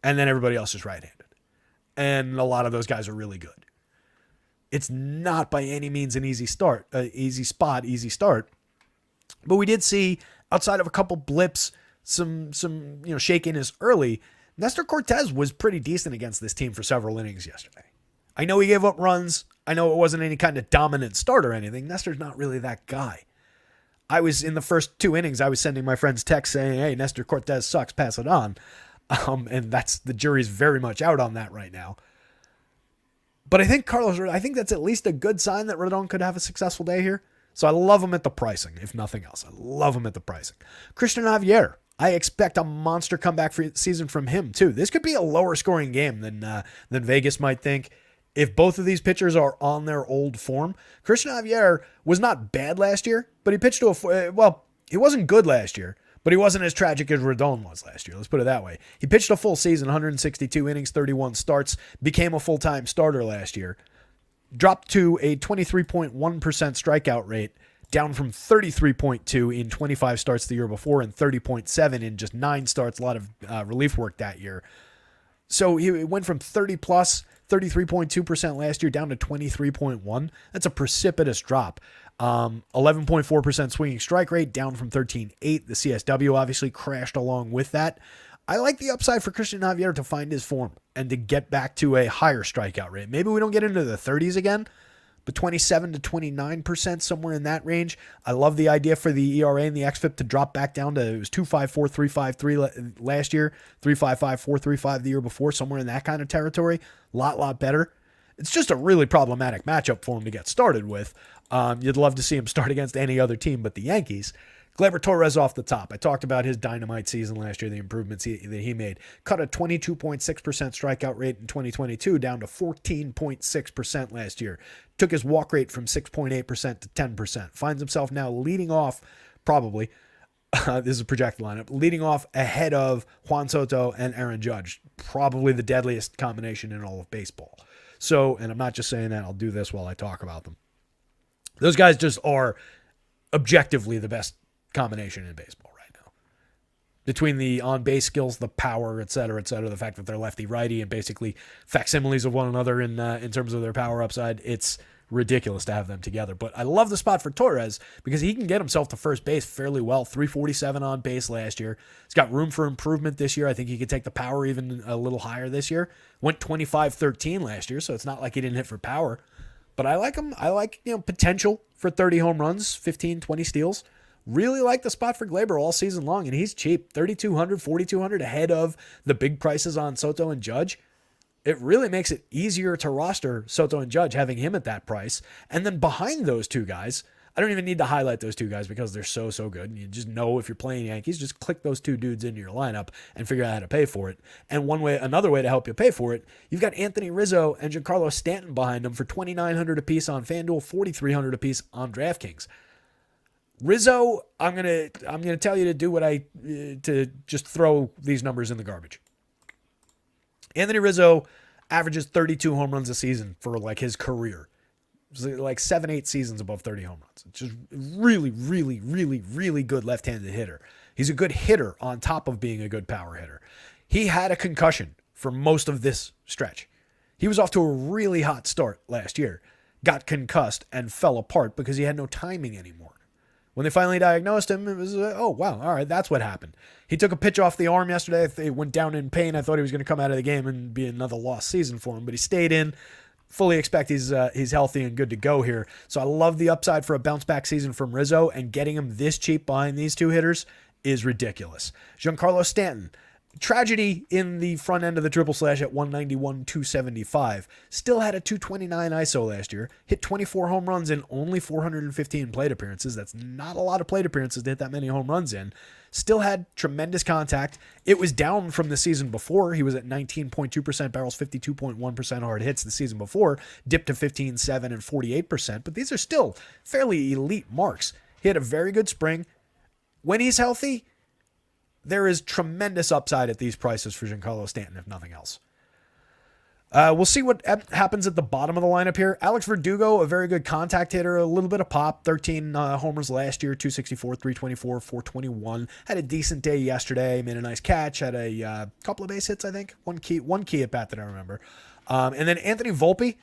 And then everybody else is right-handed. And a lot of those guys are really good. It's not by any means an easy start, easy spot, easy start. But we did see, outside of a couple blips, some shakiness early. Nestor Cortez was pretty decent against this team for several innings yesterday. I know he gave up runs. I know it wasn't any kind of dominant start or anything. Nestor's not really that guy. I was in the first 2 innings, I was sending my friends texts saying, "Hey, Nestor Cortez sucks, pass it on." And that's, the jury's very much out on that right now. But I think that's at least a good sign that Rodon could have a successful day here. So I love him at the pricing, if nothing else. I love him at the pricing. Christian Javier, I expect a monster comeback season from him too. This could be a lower scoring game than Vegas might think. If both of these pitchers are on their old form, Christian Javier was not bad last year, but he pitched he wasn't good last year. But he wasn't as tragic as Rodon was last year. Let's put it that way. He pitched a full season, 162 innings, 31 starts, became a full-time starter last year, dropped to a 23.1% strikeout rate, down from 33.2 in 25 starts the year before and 30.7 in just 9 starts, a lot of relief work that year. So he went from 30-plus, 33.2% last year down to 23.1. That's a precipitous drop. 11.4% swinging strike rate, down from 13.8. The CSW obviously crashed along with that. I like the upside for Christian Javier to find his form and to get back to a higher strikeout rate. Maybe we don't get into the 30s again, but 27 to 29%, somewhere in that range. I love the idea for the ERA and the xFIP to drop back down to, it was 2.54, 3.53 last year, 3.55, 4.35 the year before, somewhere in that kind of territory. Lot better. It's just a really problematic matchup for him to get started with. You'd love to see him start against any other team but the Yankees. Gleyber Torres off the top. I talked about his dynamite season last year, the improvements that he made. Cut a 22.6% strikeout rate in 2022 down to 14.6% last year. Took his walk rate from 6.8% to 10%. Finds himself now leading off, probably, this is a projected lineup, leading off ahead of Juan Soto and Aaron Judge. Probably the deadliest combination in all of baseball. So, and I'm not just saying that, I'll do this while I talk about them. Those guys just are objectively the best combination in baseball right now. Between the on-base skills, the power, et cetera, the fact that they're lefty-righty and basically facsimiles of one another in terms of their power upside, it's ridiculous to have them together. But I love the spot for Torres because he can get himself to first base fairly well. 347 on base last year. He's got room for improvement this year. I think he could take the power even a little higher this year. Went 25-13 last year, so it's not like he didn't hit for power. But I like him. I like, potential for 30 home runs, 15, 20 steals. Really like the spot for Gleyber all season long, and he's cheap. 3,200, 4,200 ahead of the big prices on Soto and Judge. It really makes it easier to roster Soto and Judge having him at that price. And then behind those two guys, I don't even need to highlight those two guys because they're so good. And you just know if you're playing Yankees, just click those two dudes into your lineup and figure out how to pay for it. And another way to help you pay for it, you've got Anthony Rizzo and Giancarlo Stanton behind them for $2,900 apiece on FanDuel, $4,300 apiece on DraftKings. Rizzo, I'm gonna tell you to do to just throw these numbers in the garbage. Anthony Rizzo averages 32 home runs a season for like his career. It's like 7-8 seasons above 30 home runs. It's just really, really, really, really good left-handed hitter. He's a good hitter on top of being a good power hitter. He had a concussion for most of this stretch. He was off to a really hot start last year, got concussed, and fell apart because he had no timing anymore. When they finally diagnosed him, it was, oh, wow, all right, that's what happened. He took a pitch off the arm yesterday. It went down in pain. I thought he was going to come out of the game and be another lost season for him, but he stayed in. Fully expect he's healthy and good to go here. So I love the upside for a bounce-back season from Rizzo, and getting him this cheap behind these two hitters is ridiculous. Giancarlo Stanton, tragedy in the front end of the triple slash at 191, 275. Still had a 229 ISO last year. Hit 24 home runs in only 415 plate appearances. That's not a lot of plate appearances to hit that many home runs in. Still had tremendous contact. It was down from the season before. He was at 19.2% barrels, 52.1% hard hits the season before. Dipped to 15.7 and 48%. But these are still fairly elite marks. He had a very good spring. When he's healthy, there is tremendous upside at these prices for Giancarlo Stanton, if nothing else. We'll see what happens at the bottom of the lineup here. Alex Verdugo, a very good contact hitter, a little bit of pop, 13 homers last year, 264, 324, 421. Had a decent day yesterday, made a nice catch, had a couple of base hits, I think. One key at bat that I remember. And then Anthony Volpe,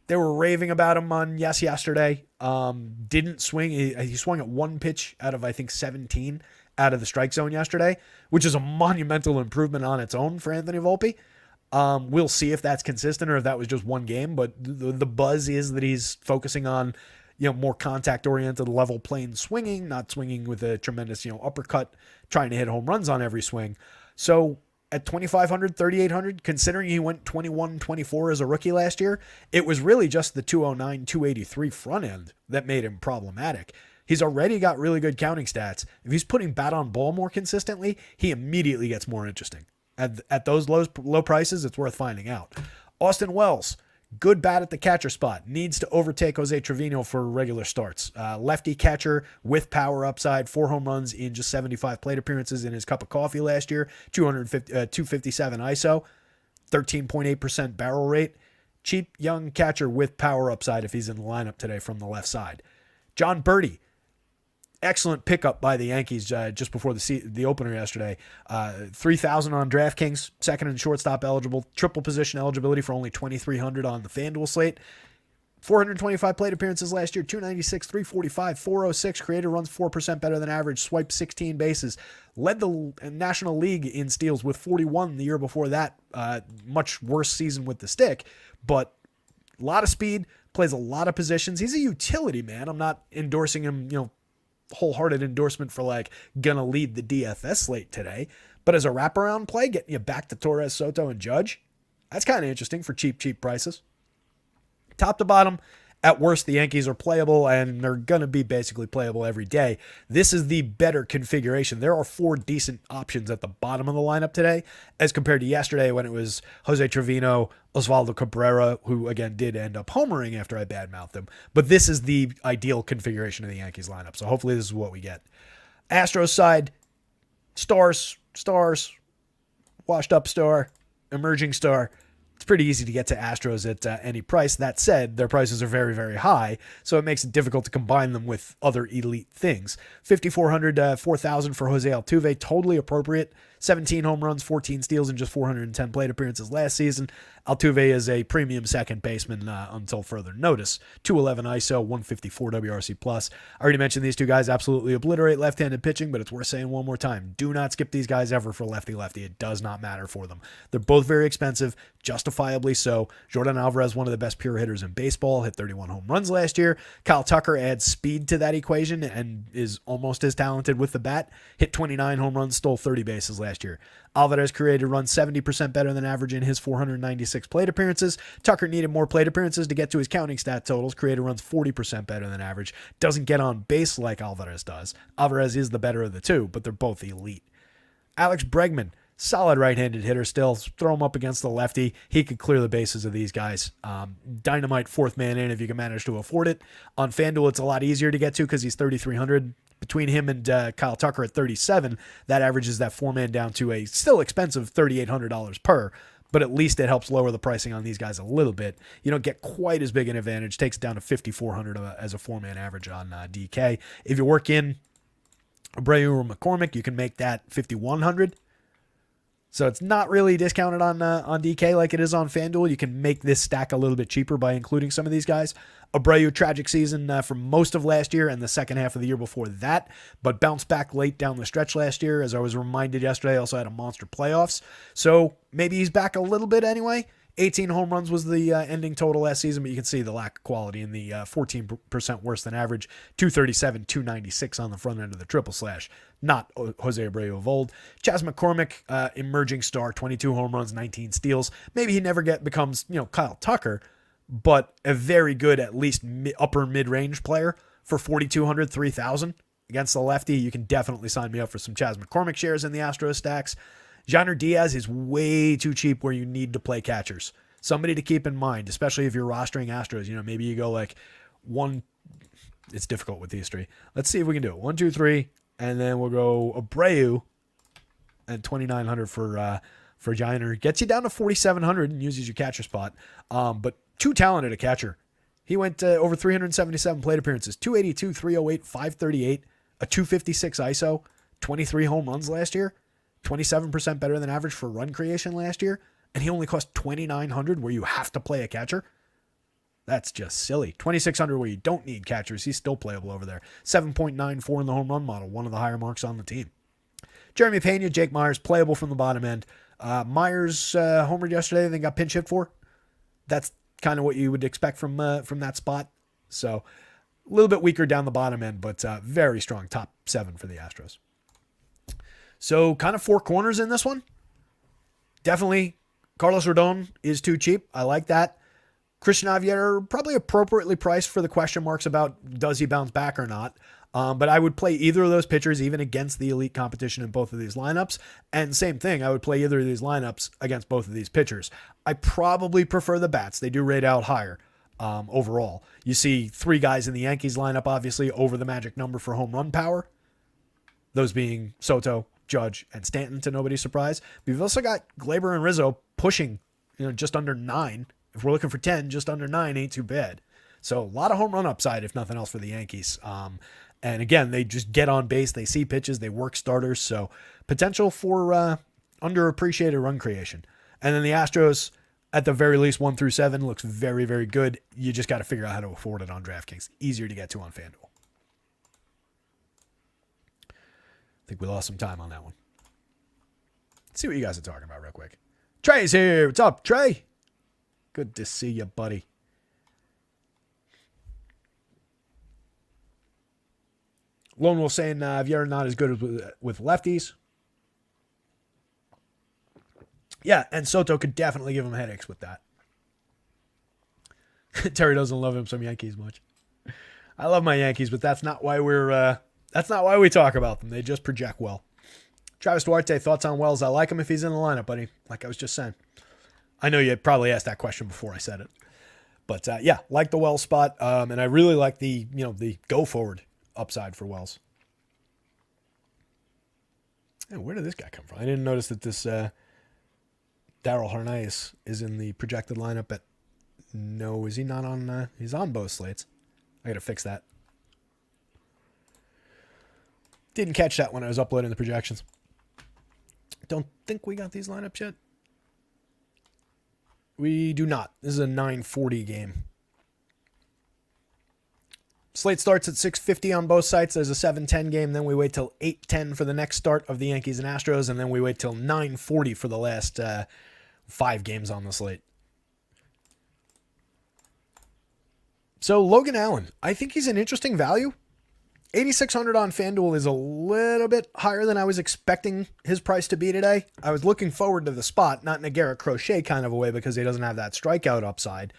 they were raving about him on yesterday. Didn't swing. He swung at one pitch out of, I think, 17 out of the strike zone yesterday, which is a monumental improvement on its own for Anthony Volpe. We'll see if that's consistent or if that was just one game, but the buzz is that he's focusing on, more contact-oriented level plane swinging, not swinging with a tremendous, uppercut, trying to hit home runs on every swing. So at 2,500, 3,800, considering he went 21-24 as a rookie last year, it was really just the 209, 283 front end that made him problematic. He's already got really good counting stats. If he's putting bat on ball more consistently, he immediately gets more interesting. At those low prices, it's worth finding out. Austin Wells, good bat at the catcher spot. Needs to overtake Jose Trevino for regular starts. Lefty catcher with power upside. 4 home runs in just 75 plate appearances in his cup of coffee last year. 257 ISO. 13.8% barrel rate. Cheap young catcher with power upside if he's in the lineup today from the left side. John Birdie. Excellent pickup by the Yankees just before the opener yesterday. 3,000 on DraftKings, second and shortstop eligible, triple position eligibility for only 2,300 on the FanDuel slate. 425 plate appearances last year, 296, 345, 406. Creator runs 4% better than average, swiped 16 bases. Led the National League in steals with 41 the year before that. Much worse season with the stick, but a lot of speed, plays a lot of positions. He's a utility man. I'm not endorsing him, wholehearted endorsement for gonna lead the DFS slate today, but as a wraparound play, getting you back to Torres, Soto, and Judge, that's kind of interesting for cheap prices. Top to bottom, at worst, the Yankees are playable, and they're gonna be basically playable every day. This is the better configuration. There are 4 decent options at the bottom of the lineup today, as compared to yesterday when it was Jose Trevino, Osvaldo Cabrera, who again did end up homering after I badmouthed him. But this is the ideal configuration of the Yankees lineup. So hopefully this is what we get. Astros side, stars, washed up star, emerging star. It's pretty easy to get to Astros at any price. That said, their prices are very, very high, so it makes it difficult to combine them with other elite things. 5,400, 4,000 for Jose Altuve, totally appropriate. 17 home runs, 14 steals, and just 410 plate appearances last season. Altuve is a premium second baseman until further notice. 211 ISO, 154 WRC+. I already mentioned these two guys absolutely obliterate left-handed pitching, but it's worth saying one more time. Do not skip these guys ever for lefty-lefty. It does not matter for them. They're both very expensive, justifiably so. Jordan Alvarez, one of the best pure hitters in baseball, hit 31 home runs last year. Kyle Tucker adds speed to that equation and is almost as talented with the bat. Hit 29 home runs, stole 30 bases last year. Alvarez created runs 70% better than average in his 496 plate appearances. Tucker needed more plate appearances to get to his counting stat totals. Created runs 40% better than average. Doesn't get on base like Alvarez does. Alvarez is the better of the two, but they're both elite. Alex Bregman, solid right-handed hitter still. Throw him up against the lefty. He could clear the bases of these guys. Dynamite fourth man in if you can manage to afford it. On FanDuel, it's a lot easier to get to because he's 3,300. Between him and Kyle Tucker at 37, that averages that four-man down to a still expensive $3,800 per, but at least it helps lower the pricing on these guys a little bit. You don't get quite as big an advantage. Takes it down to $5,400 as a four-man average on DK. If you work in Abreu or McCormick, you can make that $5,100. So it's not really discounted on DK like it is on FanDuel. You can make this stack a little bit cheaper by including some of these guys. Abreu, tragic season for most of last year and the second half of the year before that, but bounced back late down the stretch last year. As I was reminded yesterday, also had a monster playoffs. So maybe he's back a little bit anyway. 18 home runs was the ending total last season, but you can see the lack of quality in the 14% worse than average, 237, 296 on the front end of the triple slash. Not Jose Abreu of old. Chas McCormick, emerging star, 22 home runs, 19 steals. Maybe he never becomes, Kyle Tucker, but a very good, at least upper mid-range player for 4,200, 3,000 against the lefty. You can definitely sign me up for some Chas McCormick shares in the Astros stacks. Jainer Diaz is way too cheap where you need to play catchers. Somebody to keep in mind, especially if you're rostering Astros. Maybe you go like one. It's difficult with these three. Let's see if we can do it. 1, 2, 3, and then we'll go Abreu and 2,900 for Jainer. Gets you down to 4,700 and uses your catcher spot. But too talented a catcher. He went over 377 plate appearances, 282, 308, 538, a 256 ISO, 23 home runs last year. 27% better than average for run creation last year, and he only cost $2,900 where you have to play a catcher. That's just silly. $2,600 where you don't need catchers. He's still playable over there. 7.94 in the home run model, one of the higher marks on the team. Jeremy Pena, Jake Myers, playable from the bottom end. Myers homered yesterday, then got pinch hit for. That's kind of what you would expect from that spot. So a little bit weaker down the bottom end, but very strong top 7 for the Astros. So kind of 4 corners in this one. Definitely Carlos Rodon is too cheap. I like that. Christian Javier, probably appropriately priced for the question marks about does he bounce back or not. But I would play either of those pitchers even against the elite competition in both of these lineups. And same thing, I would play either of these lineups against both of these pitchers. I probably prefer the bats. They do rate out higher overall. You see 3 guys in the Yankees lineup, obviously, over the magic number for home run power. Those being Soto, Judge, and Stanton, to nobody's surprise. We've also got Glaber and Rizzo pushing, just under 9. If we're looking for 10, just under 9 ain't too bad. So a lot of home run upside, if nothing else, for the Yankees. And again, they just get on base. They see pitches. They work starters. So potential for underappreciated run creation. And then the Astros, at the very least, 1 through 7, looks very, very good. You just got to figure out how to afford it on DraftKings. Easier to get to on FanDuel. I think we lost some time on that one. Let's see what you guys are talking about real quick. Trey's here. What's up, Trey? Good to see you, buddy. Lone Wolf saying Javier not as good as with lefties. Yeah, and Soto could definitely give him headaches with that. Terry doesn't love him some Yankees much. I love my Yankees, but that's not why we talk about them. They just project well. Travis Duarte, thoughts on Wells? I like him if he's in the lineup, buddy. Like I was just saying. I know you probably asked that question before I said it. But yeah, like the Wells spot. And I really like the go forward upside for Wells. And where did this guy come from? I didn't notice that this Darryl Harnias is in the projected lineup at... No, is he not on... he's on both slates. I got to fix that. Didn't catch that when I was uploading the projections. don't think we got these lineups yet. We do not. This is a 9:40 game. Slate starts at 6:50 on both sites. There's a 7:10 game. Then we wait till 8:10 for the next start of the Yankees and Astros. And then we wait till 9:40 for the last 5 games on the slate. So Logan Allen, I think he's an interesting value. 8,600 on FanDuel is a little bit higher than I was expecting his price to be today. I was looking forward to the spot, not in a Garrett Crochet kind of a way because he doesn't have that strikeout upside.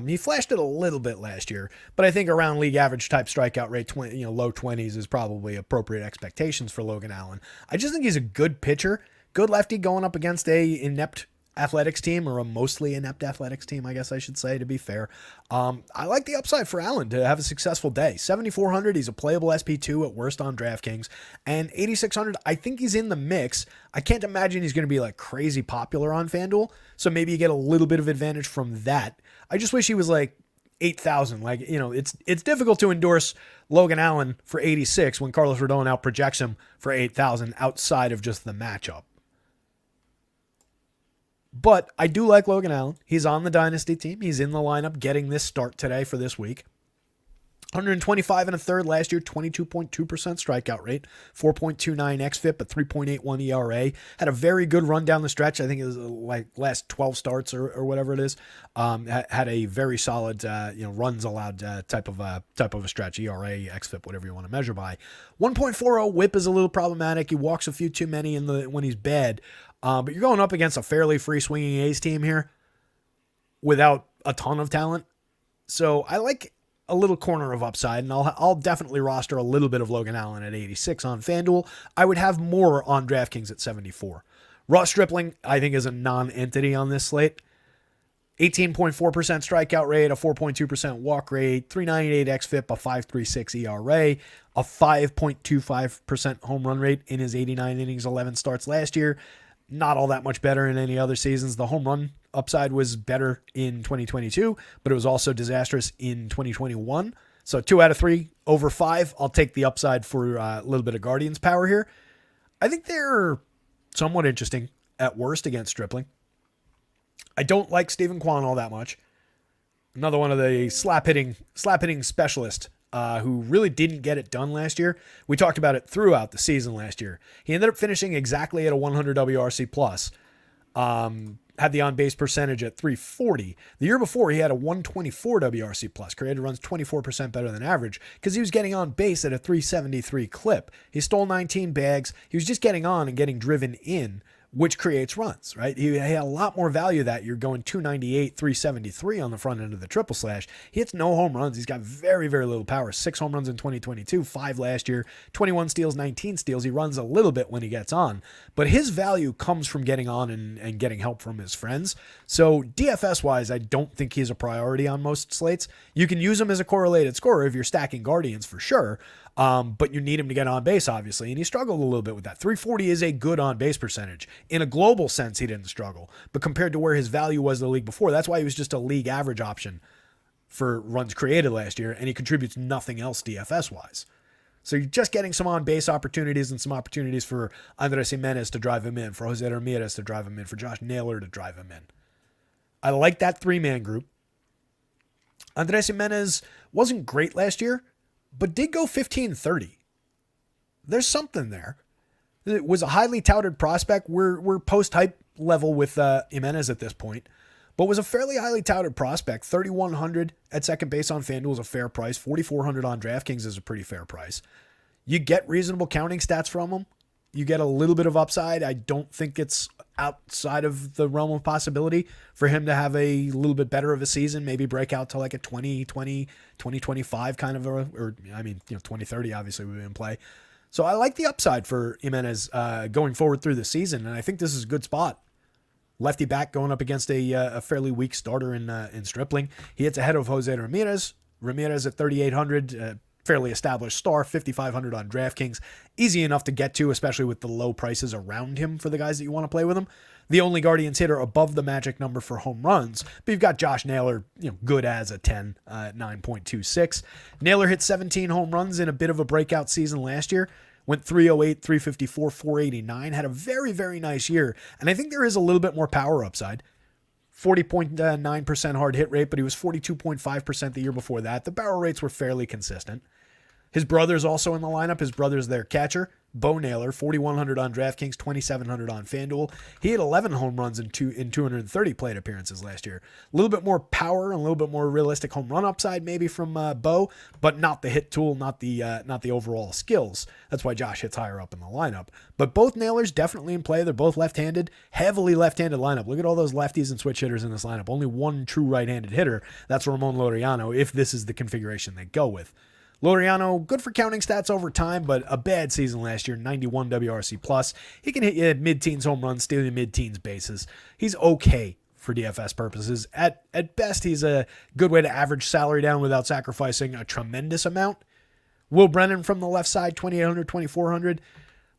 He flashed it a little bit last year, but I think around league average type strikeout rate, low 20s is probably appropriate expectations for Logan Allen. I just think he's a good pitcher, good lefty going up against a inept athletics team, or a mostly inept athletics team, I guess I should say, to be fair. I like the upside for Allen to have a successful day. 7,400, he's a playable SP2 at worst on DraftKings, and 8,600, I think he's in the mix. I can't imagine he's going to be like crazy popular on FanDuel, so maybe you get a little bit of advantage from that. I just wish he was like 8,000. Like, it's difficult to endorse Logan Allen for 86 when Carlos Rodon out projects him for 8,000 outside of just the matchup. But I do like Logan Allen. He's on the Dynasty team. He's in the lineup getting this start today for this week. 125 and a third last year, 22.2% strikeout rate, 4.29 xFIP, a 3.81 ERA. Had a very good run down the stretch. I think it was like last 12 starts or whatever it is. Had a very solid, runs allowed type of a stretch, ERA, xFIP, whatever you want to measure by. 1.40 WHIP is a little problematic. He walks a few too many when he's bad. But you're going up against a fairly free swinging A's team here without a ton of talent. So I like a little corner of upside, and I'll definitely roster a little bit of Logan Allen at 86 on FanDuel. I would have more on DraftKings at 74. Ross Stripling, I think, is a non-entity on this slate. 18.4% strikeout rate, a 4.2% walk rate, 398 xFIP, a 5.36 ERA, a 5.25% home run rate in his 89 innings, 11 starts last year. Not all that much better in any other seasons. The home run upside was better in 2022, but it was also disastrous in 2021. So 2 out of 3 over 5. I'll take the upside for a little bit of Guardians power here. I think they're somewhat interesting at worst against Stripling. I don't like Stephen Kwan all that much. Another one of the slap hitting specialists who really didn't get it done last year. We talked about it throughout the season last year. He ended up finishing exactly at a 100 WRC plus. Had the on-base percentage at 340. The year before, he had a 124 WRC plus. Created runs 24% better than average because he was getting on base at a 373 clip. He stole 19 bags. He was just getting on and getting driven in, which creates runs, right? He had a lot more value that you're going 298, 373 on the front end of the triple slash. He hits no home runs. He's got very, very little power. 6 home runs in 2022, 5 last year, 21 steals, 19 steals. He runs a little bit when he gets on, but his value comes from getting on and getting help from his friends. So DFS wise, I don't think he's a priority on most slates. You can use him as a correlated scorer if you're stacking Guardians for sure. But you need him to get on base, obviously, and he struggled a little bit with that. 340 is a good on base percentage. In a global sense, he didn't struggle, but compared to where his value was in the league before, that's why he was just a league average option for runs created last year, and he contributes nothing else DFS-wise. So you're just getting some on-base opportunities and some opportunities for Andres Jimenez to drive him in, for Jose Ramirez to drive him in, for Josh Naylor to drive him in. I like that 3-man group. Andres Jimenez wasn't great last year, but did go 15-30. There's something there. It was a highly touted prospect. We're post-hype level with Jimenez at this point, but was a fairly highly touted prospect. 3,100 at second base on FanDuel is a fair price. 4,400 on DraftKings is a pretty fair price. You get reasonable counting stats from him. You get a little bit of upside. I don't think it's outside of the realm of possibility for him to have a little bit better of a season, maybe break out to like a 2020, 2025 kind of 2030 obviously would be in play. So I like the upside for Jimenez going forward through the season, and I think this is a good spot. Lefty back going up against a fairly weak starter in Stripling. He hits ahead of Jose Ramirez. Ramirez at 3,800, fairly established star, 5,500 on DraftKings. Easy enough to get to, especially with the low prices around him for the guys that you want to play with him. The only Guardians hitter above the magic number for home runs, but you've got Josh Naylor, good as a 10 at 9.26. Naylor hit 17 home runs in a bit of a breakout season last year. Went 308, 354, 489. Had a very, very nice year. And I think there is a little bit more power upside. 40.9% hard hit rate, but he was 42.5% the year before that. The barrel rates were fairly consistent. His brother's also in the lineup. His brother's their catcher, Bo Naylor, 4,100 on DraftKings, 2,700 on FanDuel. He had 11 home runs in 230 plate appearances last year. A little bit more power, a little bit more realistic home run upside maybe from Bo, but not the hit tool, not the overall skills. That's why Josh hits higher up in the lineup. But both Naylors definitely in play. They're both left-handed, heavily left-handed lineup. Look at all those lefties and switch hitters in this lineup. Only one true right-handed hitter. That's Ramon Laureano, if this is the configuration they go with. Laureano, good for counting stats over time, but a bad season last year, 91 WRC+. plus. He can hit you mid-teens home runs, steal you mid-teens bases. He's okay for DFS purposes. At best, he's a good way to average salary down without sacrificing a tremendous amount. Will Brennan from the left side, 2,800, 2,400.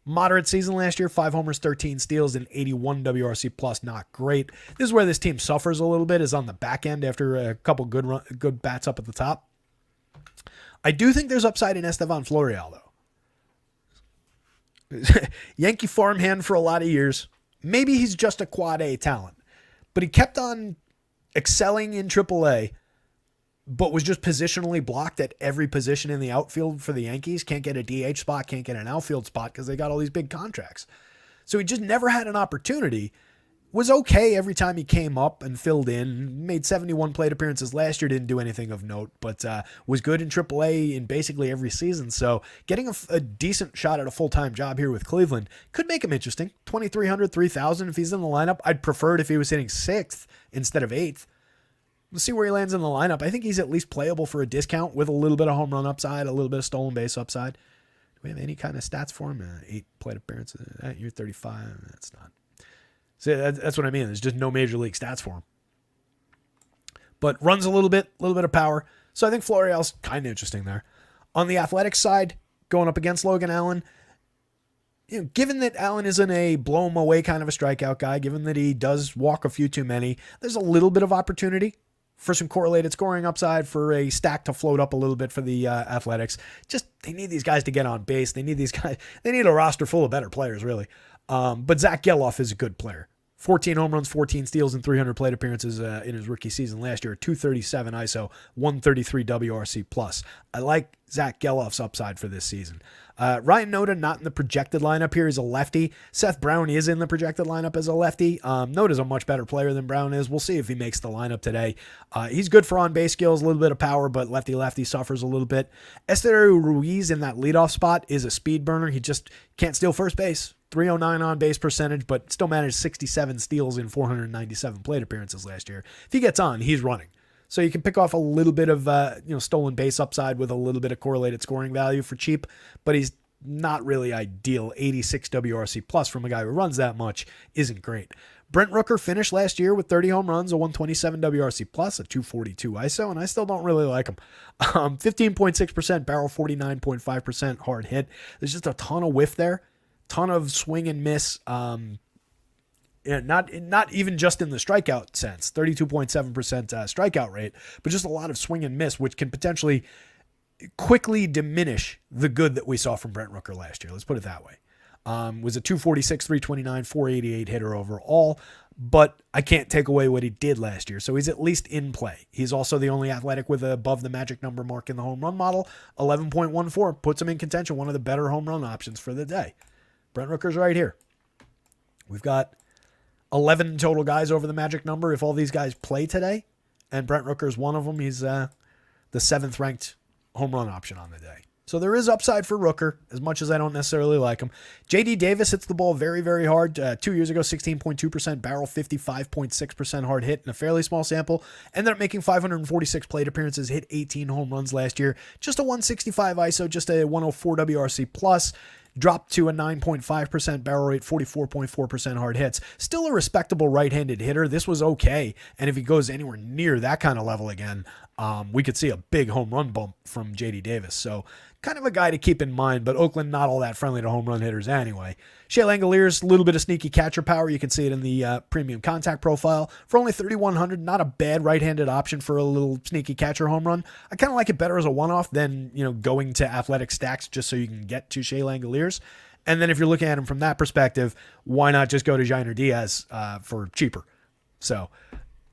Moderate season last year, 5 homers, 13 steals, and 81 WRC+. Plus. Not great. This is where this team suffers a little bit, is on the back end after a couple good bats up at the top. I do think there's upside in Estevan Florial, though. Yankee farmhand for a lot of years. Maybe he's just a quad A talent, but he kept on excelling in AAA, but was just positionally blocked at every position in the outfield for the Yankees. Can't get a DH spot, can't get an outfield spot because they got all these big contracts. So he just never had an opportunity. Was okay every time he came up and filled in. Made 71 plate appearances last year, didn't do anything of note, but was good in AAA in basically every season. So getting a decent shot at a full-time job here with Cleveland could make him interesting. 2,300, 3,000 if he's in the lineup. I'd prefer it if he was hitting 6th instead of 8th. We'll see where he lands in the lineup. I think he's at least playable for a discount with a little bit of home run upside, a little bit of stolen base upside. Do we have any kind of stats for him? 8 plate appearances. You're 35. That's not. So that's what I mean. There's just no major league stats for him. But runs a little bit of power. So I think Florial's kind of interesting there. On the athletics side, going up against Logan Allen, given that Allen isn't a blow him away kind of a strikeout guy, given that he does walk a few too many, there's a little bit of opportunity for some correlated scoring upside, for a stack to float up a little bit for the Athletics. Just, they need these guys to get on base. They need a roster full of better players, really. But Zach Geloff is a good player. 14 home runs, 14 steals, and 300 plate appearances in his rookie season last year. 237 ISO, 133 WRC+. plus. I like Zach Geloff's upside for this season. Ryan Noda not in the projected lineup here. He's a lefty. Seth Brown is in the projected lineup as a lefty. Noda's a much better player than Brown is. We'll see if he makes the lineup today. He's good for on-base skills, a little bit of power, but lefty-lefty suffers a little bit. Esteury Ruiz in that leadoff spot is a speed burner. He just can't steal first base. 309 on base percentage, but still managed 67 steals in 497 plate appearances last year. If he gets on, he's running. So you can pick off a little bit of stolen base upside with a little bit of correlated scoring value for cheap, but he's not really ideal. 86 WRC plus from a guy who runs that much isn't great. Brent Rooker finished last year with 30 home runs, a 127 WRC plus, a 242 ISO, and I still don't really like him. 15.6% barrel, 49.5% hard hit. There's just a ton of whiff there. Ton of swing and miss, not even just in the strikeout sense, 32.7% strikeout rate, but just a lot of swing and miss, which can potentially quickly diminish the good that we saw from Brent Rooker last year. Let's put it that way. Was a 246, 329, 488 hitter overall, but I can't take away what he did last year. So he's at least in play. He's also the only Athletic with above the magic number mark in the home run model. 11.14 puts him in contention, one of the better home run options for the day. Brent Rooker's right here. We've got 11 total guys over the magic number if all these guys play today, and Brent Rooker's one of them. He's the 7th ranked home run option on the day. So there is upside for Rooker, as much as I don't necessarily like him. J.D. Davis hits the ball very, very hard. 2 years ago, 16.2% barrel, 55.6% hard hit in a fairly small sample. Ended up making 546 plate appearances, hit 18 home runs last year. Just a 165 ISO, just a 104 WRC+. Plus. Dropped to a 9.5% barrel rate, 44.4% hard hits. Still a respectable right-handed hitter. This was okay. And if he goes anywhere near that kind of level again, we could see a big home run bump from J.D. Davis. So kind of a guy to keep in mind, but Oakland not all that friendly to home run hitters anyway. Shea Langoliers, a little bit of sneaky catcher power. You can see it in the premium contact profile. For only $3,100, not a bad right-handed option for a little sneaky catcher home run. I kind of like it better as a one-off than, going to athletic stacks just so you can get to Shea Langoliers. And then if you're looking at him from that perspective, why not just go to Jainer Diaz for cheaper? So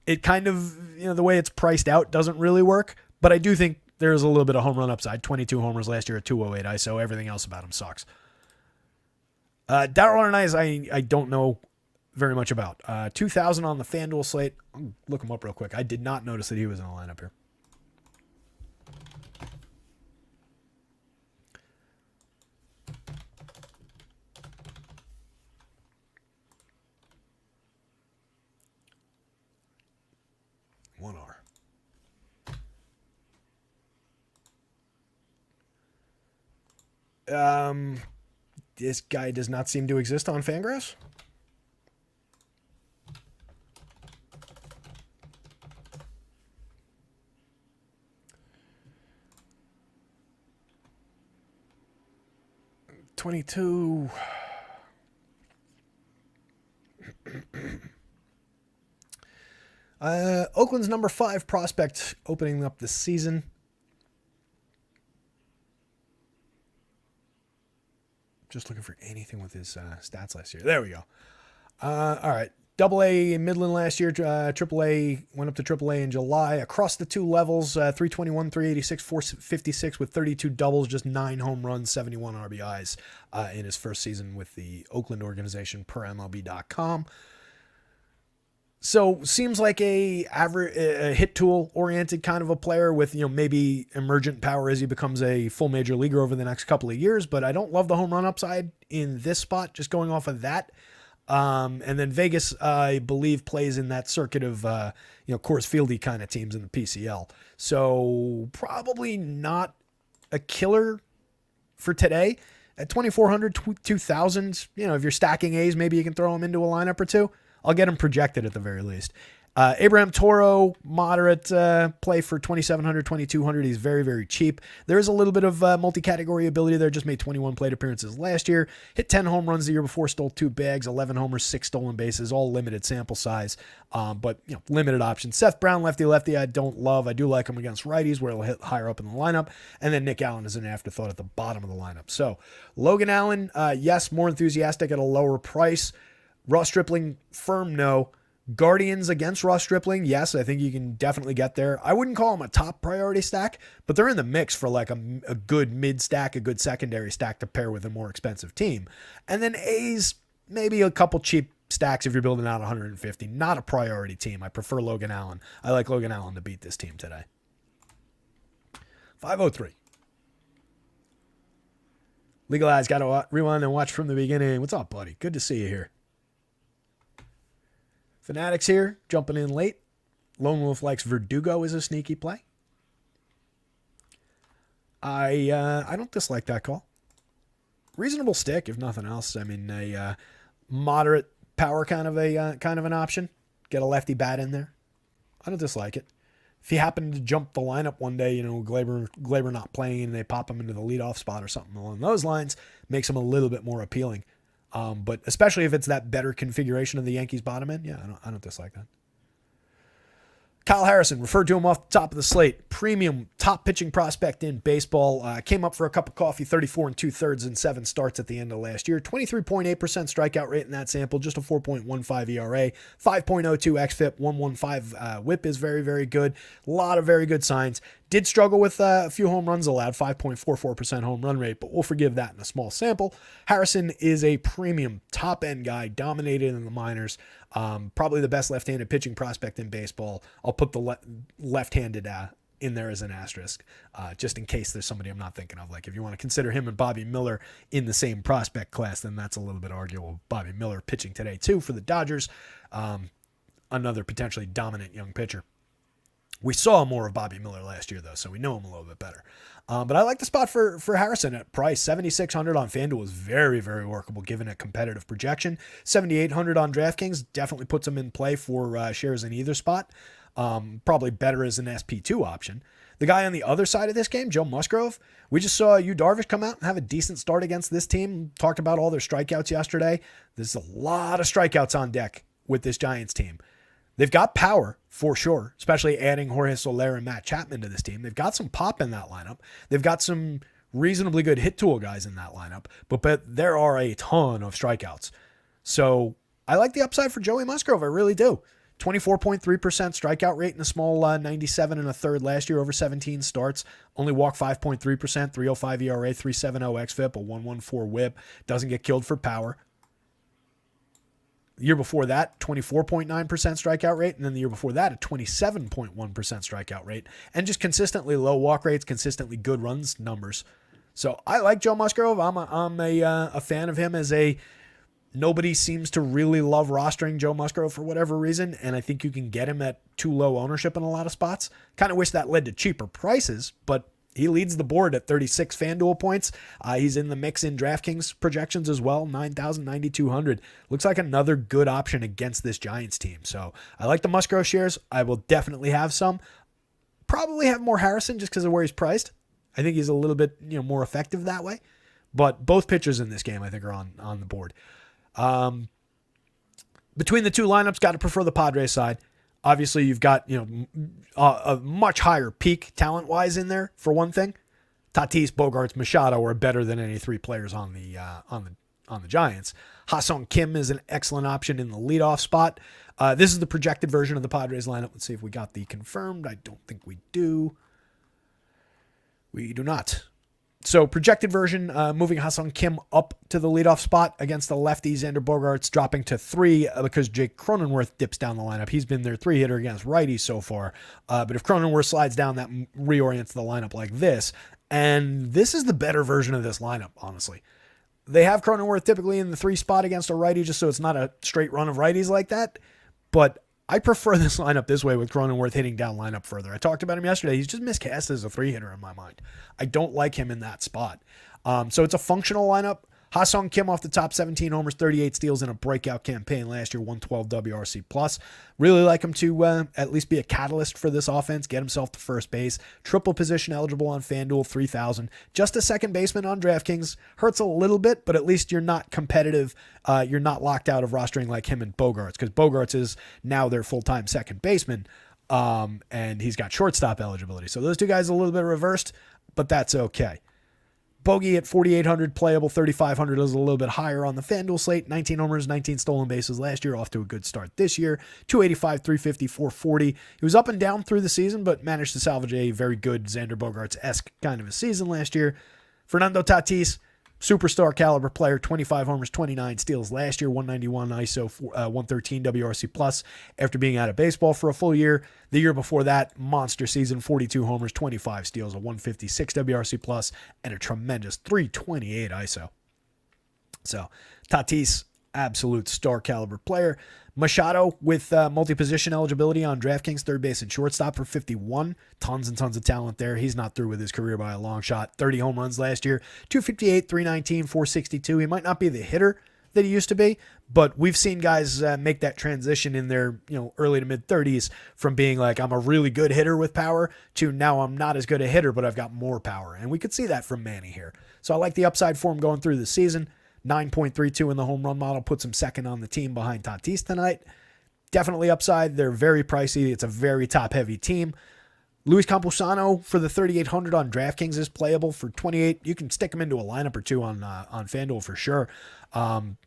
it kind of, the way it's priced out doesn't really work, but I do think there's a little bit of home run upside. 22 homers last year at 208 ISO. Everything else about him sucks. Darrell Arnaiz, I don't know very much about. 2,000 on the FanDuel slate. I'll look him up real quick. I did not notice that he was in the lineup here. One R. This guy does not seem to exist on Fangraphs. $22. Oakland's number 5 prospect opening up this season. Just looking for anything with his stats last year. There we go. All right. AA in Midland last year. AAA went up to AAA in July. Across the two levels, 321, 386, 456 with 32 doubles, just 9 home runs, 71 RBIs in his first season with the Oakland organization per MLB.com. So seems like a hit tool oriented kind of a player with, maybe emergent power as he becomes a full major leaguer over the next couple of years, but I don't love the home run upside in this spot, just going off of that. And then Vegas, I believe, plays in that circuit of, Coors Fieldy kind of teams in the PCL. So probably not a killer for today at 2,400, 2,000. If you're stacking A's, maybe you can throw him into a lineup or two. I'll get him projected at the very least. Abraham Toro, moderate play for 2,700, 2,200. He's very, very cheap. There is a little bit of multi-category ability there. Just made 21 plate appearances last year. Hit 10 home runs the year before, stole 2 bags, 11 homers, 6 stolen bases, all limited sample size, but limited options. Seth Brown, lefty, I don't love. I do like him against righties where he'll hit higher up in the lineup. And then Nick Allen is an afterthought at the bottom of the lineup. So Logan Allen, yes, more enthusiastic at a lower price. Ross Stripling, firm no. Guardians against Ross Stripling, yes, I think you can definitely get there. I wouldn't call them a top priority stack, but they're in the mix for like a good mid stack, a good secondary stack to pair with a more expensive team. And then A's, maybe a couple cheap stacks if you're building out 150. Not a priority team. I prefer Logan Allen. I like Logan Allen to beat this team today. 503. Legalized, got to rewind and watch from the beginning. What's up, buddy? Good to see you here. Fanatics here, jumping in late. Lone Wolf likes Verdugo as a sneaky play. I don't dislike that call. Reasonable stick, if nothing else. I mean, a moderate power kind of an option. Get a lefty bat in there. I don't dislike it. If he happened to jump the lineup one day, Glaber not playing, and they pop him into the leadoff spot or something along those lines, makes him a little bit more appealing. But especially if it's that better configuration of the Yankees bottom end, yeah, I don't dislike that. Kyle Harrison, referred to him off the top of the slate. Premium top pitching prospect in baseball. Came up for a cup of coffee, 34 2/3 and 7 starts at the end of last year. 23.8% strikeout rate in that sample, just a 4.15 ERA, 5.02 xFIP, 115 whip is very, very good. A lot of very good signs. Did struggle with a few home runs allowed, 5.44% home run rate, but we'll forgive that in a small sample. Harrison is a premium top-end guy, dominated in the minors, probably the best left-handed pitching prospect in baseball. I'll put the left-handed in there as an asterisk, just in case there's somebody I'm not thinking of. Like if you want to consider him and Bobby Miller in the same prospect class, then that's a little bit arguable. Bobby Miller pitching today too for the Dodgers, another potentially dominant young pitcher. We saw more of Bobby Miller last year, though, so we know him a little bit better. But I like the spot for Harrison at price. 7,600 on FanDuel is very, very workable given a competitive projection. 7,800 on DraftKings definitely puts him in play for shares in either spot. Probably better as an SP2 option. The guy on the other side of this game, Joe Musgrove, we just saw Yu Darvish come out and have a decent start against this team. Talked about all their strikeouts yesterday. There's a lot of strikeouts on deck with this Giants team. They've got power for sure, especially adding Jorge Soler and Matt Chapman to this team. They've got some pop in that lineup. They've got some reasonably good hit tool guys in that lineup, but there are a ton of strikeouts. So I like the upside for Joey Musgrove. I really do. 24.3% strikeout rate in a small 97 and a third last year over 17 starts. Only walk 5.3%, 3.05 ERA, 3.70 xFIP, a 1.14 WHIP. Doesn't get killed for power. The year before that, 24.9% strikeout rate, and then the year before that, a 27.1% strikeout rate, and just consistently low walk rates, consistently good runs numbers. So I like Joe Musgrove. I'm a fan of him as a. Nobody seems to really love rostering Joe Musgrove for whatever reason, and I think you can get him at too low ownership in a lot of spots. Kind of wish that led to cheaper prices, but he leads the board at 36 FanDuel points. He's in the mix in DraftKings projections as well, 9,000, 9,200. Looks like another good option against this Giants team. So I like the Musgrove shares. I will definitely have some. Probably have more Harrison just because of where he's priced. I think he's a little bit more effective that way. But both pitchers in this game, I think, are on the board. Between the two lineups, got to prefer the Padres side. Obviously, you've got a much higher peak talent-wise in there. For one thing, Tatis, Bogarts, Machado are better than any three players on the Giants. Ha-Seong Kim is an excellent option in the leadoff spot. This is the projected version of the Padres lineup. Let's see if we got the confirmed. I don't think we do. We do not. So projected version, moving Ha-Seong Kim up to the leadoff spot against the lefty Xander Bogaerts, dropping to 3 because Jake Cronenworth dips down the lineup. He's been their 3-hitter against righties so far. But if Cronenworth slides down, that reorients the lineup like this. And this is the better version of this lineup, honestly. They have Cronenworth typically in the 3 spot against a righty just so it's not a straight run of righties like that. But I prefer this lineup this way with Cronenworth hitting down lineup further. I talked about him yesterday. He's just miscast as a 3-hitter in my mind. I don't like him in that spot. So it's a functional lineup. Ha-Seong Kim off the top, 17 homers, 38 steals in a breakout campaign last year, 112 WRC plus. Really like him to at least be a catalyst for this offense, get himself to first base. Triple position eligible on FanDuel, 3,000. Just a second baseman on DraftKings. Hurts a little bit, but at least you're not competitive. You're not locked out of rostering like him and Bogaerts, because Bogaerts is now their full-time second baseman, and he's got shortstop eligibility. So those two guys are a little bit reversed, but that's okay. Bogey at 4,800, playable 3,500 is a little bit higher on the FanDuel slate. 19 homers, 19 stolen bases last year, off to a good start this year. 285, 350, 440. He was up and down through the season, but managed to salvage a very good Xander Bogaerts-esque kind of a season last year. Fernando Tatis, superstar caliber player, 25 homers, 29 steals last year, 191 ISO, 113 WRC plus after being out of baseball for a full year. The year before that, monster season, 42 homers, 25 steals, a 156 WRC plus, and a tremendous 328 ISO. So Tatis, absolute star caliber player. Machado with multi-position eligibility on DraftKings, third base and shortstop for 51. Tons and tons of talent there. He's not through with his career by a long shot. 30 home runs last year, 258, 319, 462. He might not be the hitter that he used to be, but we've seen guys make that transition in their early to mid 30s from being like, I'm a really good hitter with power to now I'm not as good a hitter, but I've got more power. And we could see that from Manny here. So I like the upside for him going through the season. 9.32 in the home run model puts him second on the team behind Tatis tonight. Definitely upside. They're very pricey. It's a very top-heavy team. Luis Campusano for the 3,800 on DraftKings is playable for 28. You can stick him into a lineup or two on FanDuel for sure.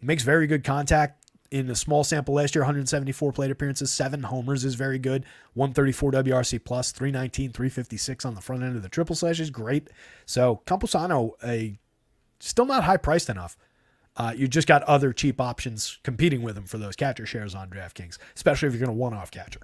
Makes very good contact. In a small sample last year, 174 plate appearances, 7 homers is very good. 134 WRC plus, 319, 356 on the front end of the triple slash is great. So Campusano, still not high priced enough. You just got other cheap options competing with him for those catcher shares on DraftKings, especially if you're going to one-off catcher.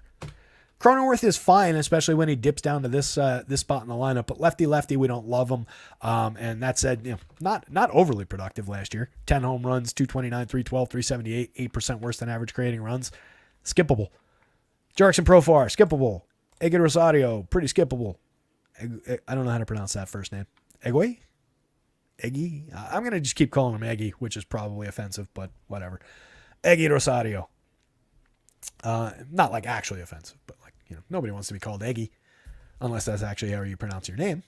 Cronenworth is fine, especially when he dips down to this spot in the lineup. But lefty, we don't love him. And that said, not overly productive last year. 10 home runs, 229, 312, 378, 8% worse than average creating runs. Skippable. Jurickson Profar, skippable. Eggy Rosario, pretty skippable. I don't know how to pronounce that first name. Eggy? Eggy? I'm going to just keep calling him Eggy, which is probably offensive, but whatever. Eggy Rosario. Not like actually offensive, but like, nobody wants to be called Eggy unless that's actually how you pronounce your name.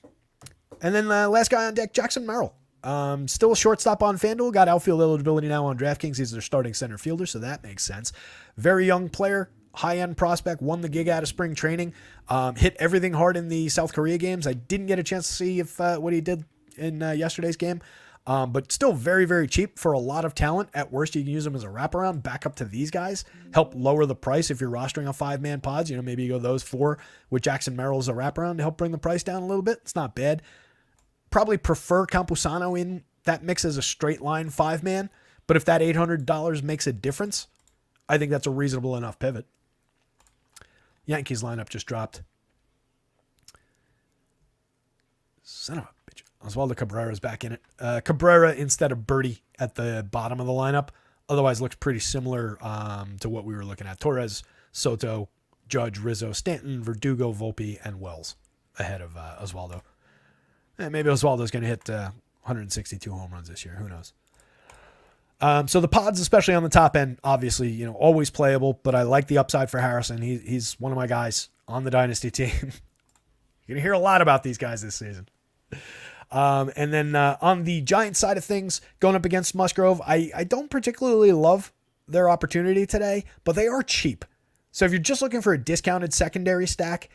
And then last guy on deck, Jackson Merrill. Still a shortstop on FanDuel. Got outfield eligibility now on DraftKings. He's their starting center fielder, so that makes sense. Very young player, high-end prospect, won the gig out of spring training. Hit everything hard in the South Korea games. I didn't get a chance to see if what he did in yesterday's game. But still very, very cheap for a lot of talent. At worst, you can use them as a wraparound back up to these guys. Help lower the price if you're rostering a 5-man pods. Maybe you go those 4 with Jackson Merrill as a wraparound to help bring the price down a little bit. It's not bad. Probably prefer Campusano in that mix as a straight line 5-man. But if that $800 makes a difference, I think that's a reasonable enough pivot. Yankees lineup just dropped. Son of a bitch. Oswaldo Cabrera's back in it. Cabrera instead of Birdie at the bottom of the lineup. Otherwise looks pretty similar to what we were looking at. Torres, Soto, Judge, Rizzo, Stanton, Verdugo, Volpe, and Wells ahead of Oswaldo. Maybe Oswaldo's going to hit 162 home runs this year. Who knows? So the pods, especially on the top end, obviously, always playable, but I like the upside for Harrison. He's one of my guys on the Dynasty team. You're going to hear a lot about these guys this season. And then on the Giants side of things, going up against Musgrove, I don't particularly love their opportunity today, but they are cheap. So if you're just looking for a discounted secondary stack,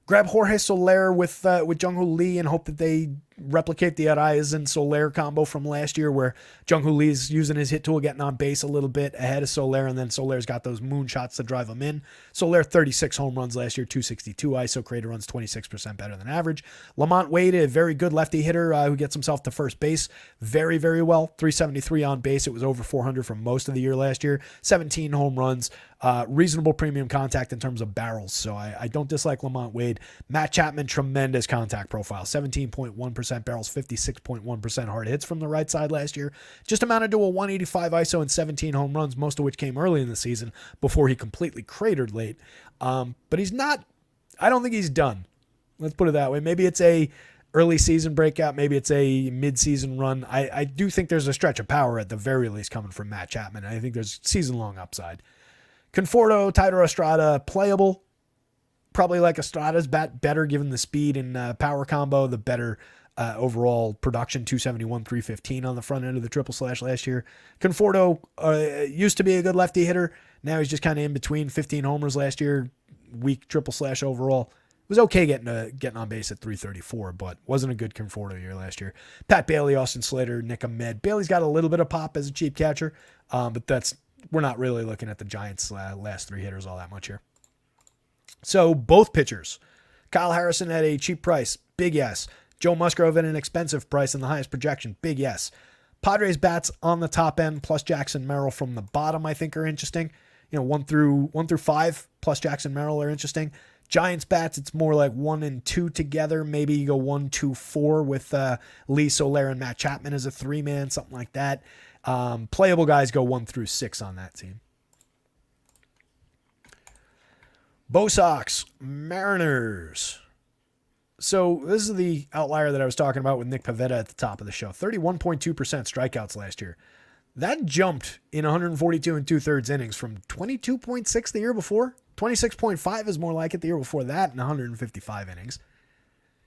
grab Jorge Soler with Jung-Hoo Lee and hope that they replicate the Arias and Soler combo from last year where Jung-Hoo Lee's using his hit tool, getting on base a little bit ahead of Soler, and then Soler's got those moonshots to drive him in. Soler, 36 home runs last year, 262 ISO, creator runs 26% better than average. Lamont Wade, a very good lefty hitter who gets himself to first base very, very well. 373 on base. It was over 400 for most of the year last year. 17 home runs. Reasonable premium contact in terms of barrels, so I don't dislike Lamont Wade. Matt Chapman, tremendous contact profile, 17.1% barrels, 56.1% hard hits from the right side last year. Just amounted to a 185 ISO and 17 home runs, most of which came early in the season before he completely cratered late. But he's not, I don't think he's done. Let's put it that way. Maybe it's a early season breakout. Maybe it's a mid-season run. I do think there's a stretch of power at the very least coming from Matt Chapman. I think there's season-long upside. Conforto, Tider Estrada, playable. Probably like Estrada's bat better given the speed and power combo, the better overall production, 271, 315 on the front end of the triple slash last year. Conforto used to be a good lefty hitter. Now he's just kind of in between. 15 homers last year, weak triple slash overall. It was okay getting on base at 334, but wasn't a good Conforto year last year. Pat Bailey, Austin Slater, Nick Ahmed. Bailey's got a little bit of pop as a cheap catcher, but we're not really looking at the Giants' last 3 hitters all that much here. So both pitchers, Kyle Harrison at a cheap price, big yes. Joe Musgrove at an expensive price and the highest projection, big yes. Padres bats on the top end plus Jackson Merrill from the bottom I think are interesting. 1 through 5 plus Jackson Merrill are interesting. Giants bats, it's more like 1 and 2 together. Maybe you go 1, 2, 4 with Lee, Soler, and Matt Chapman as a 3-man, something like that. Playable guys go 1 through 6 on that team. Bo Sox, Mariners. So this is the outlier that I was talking about with Nick Pivetta at the top of the show. 31.2% strikeouts last year. That jumped in 142 and 2/3 innings from 22.6 the year before. 26.5 is more like it the year before that in 155 innings.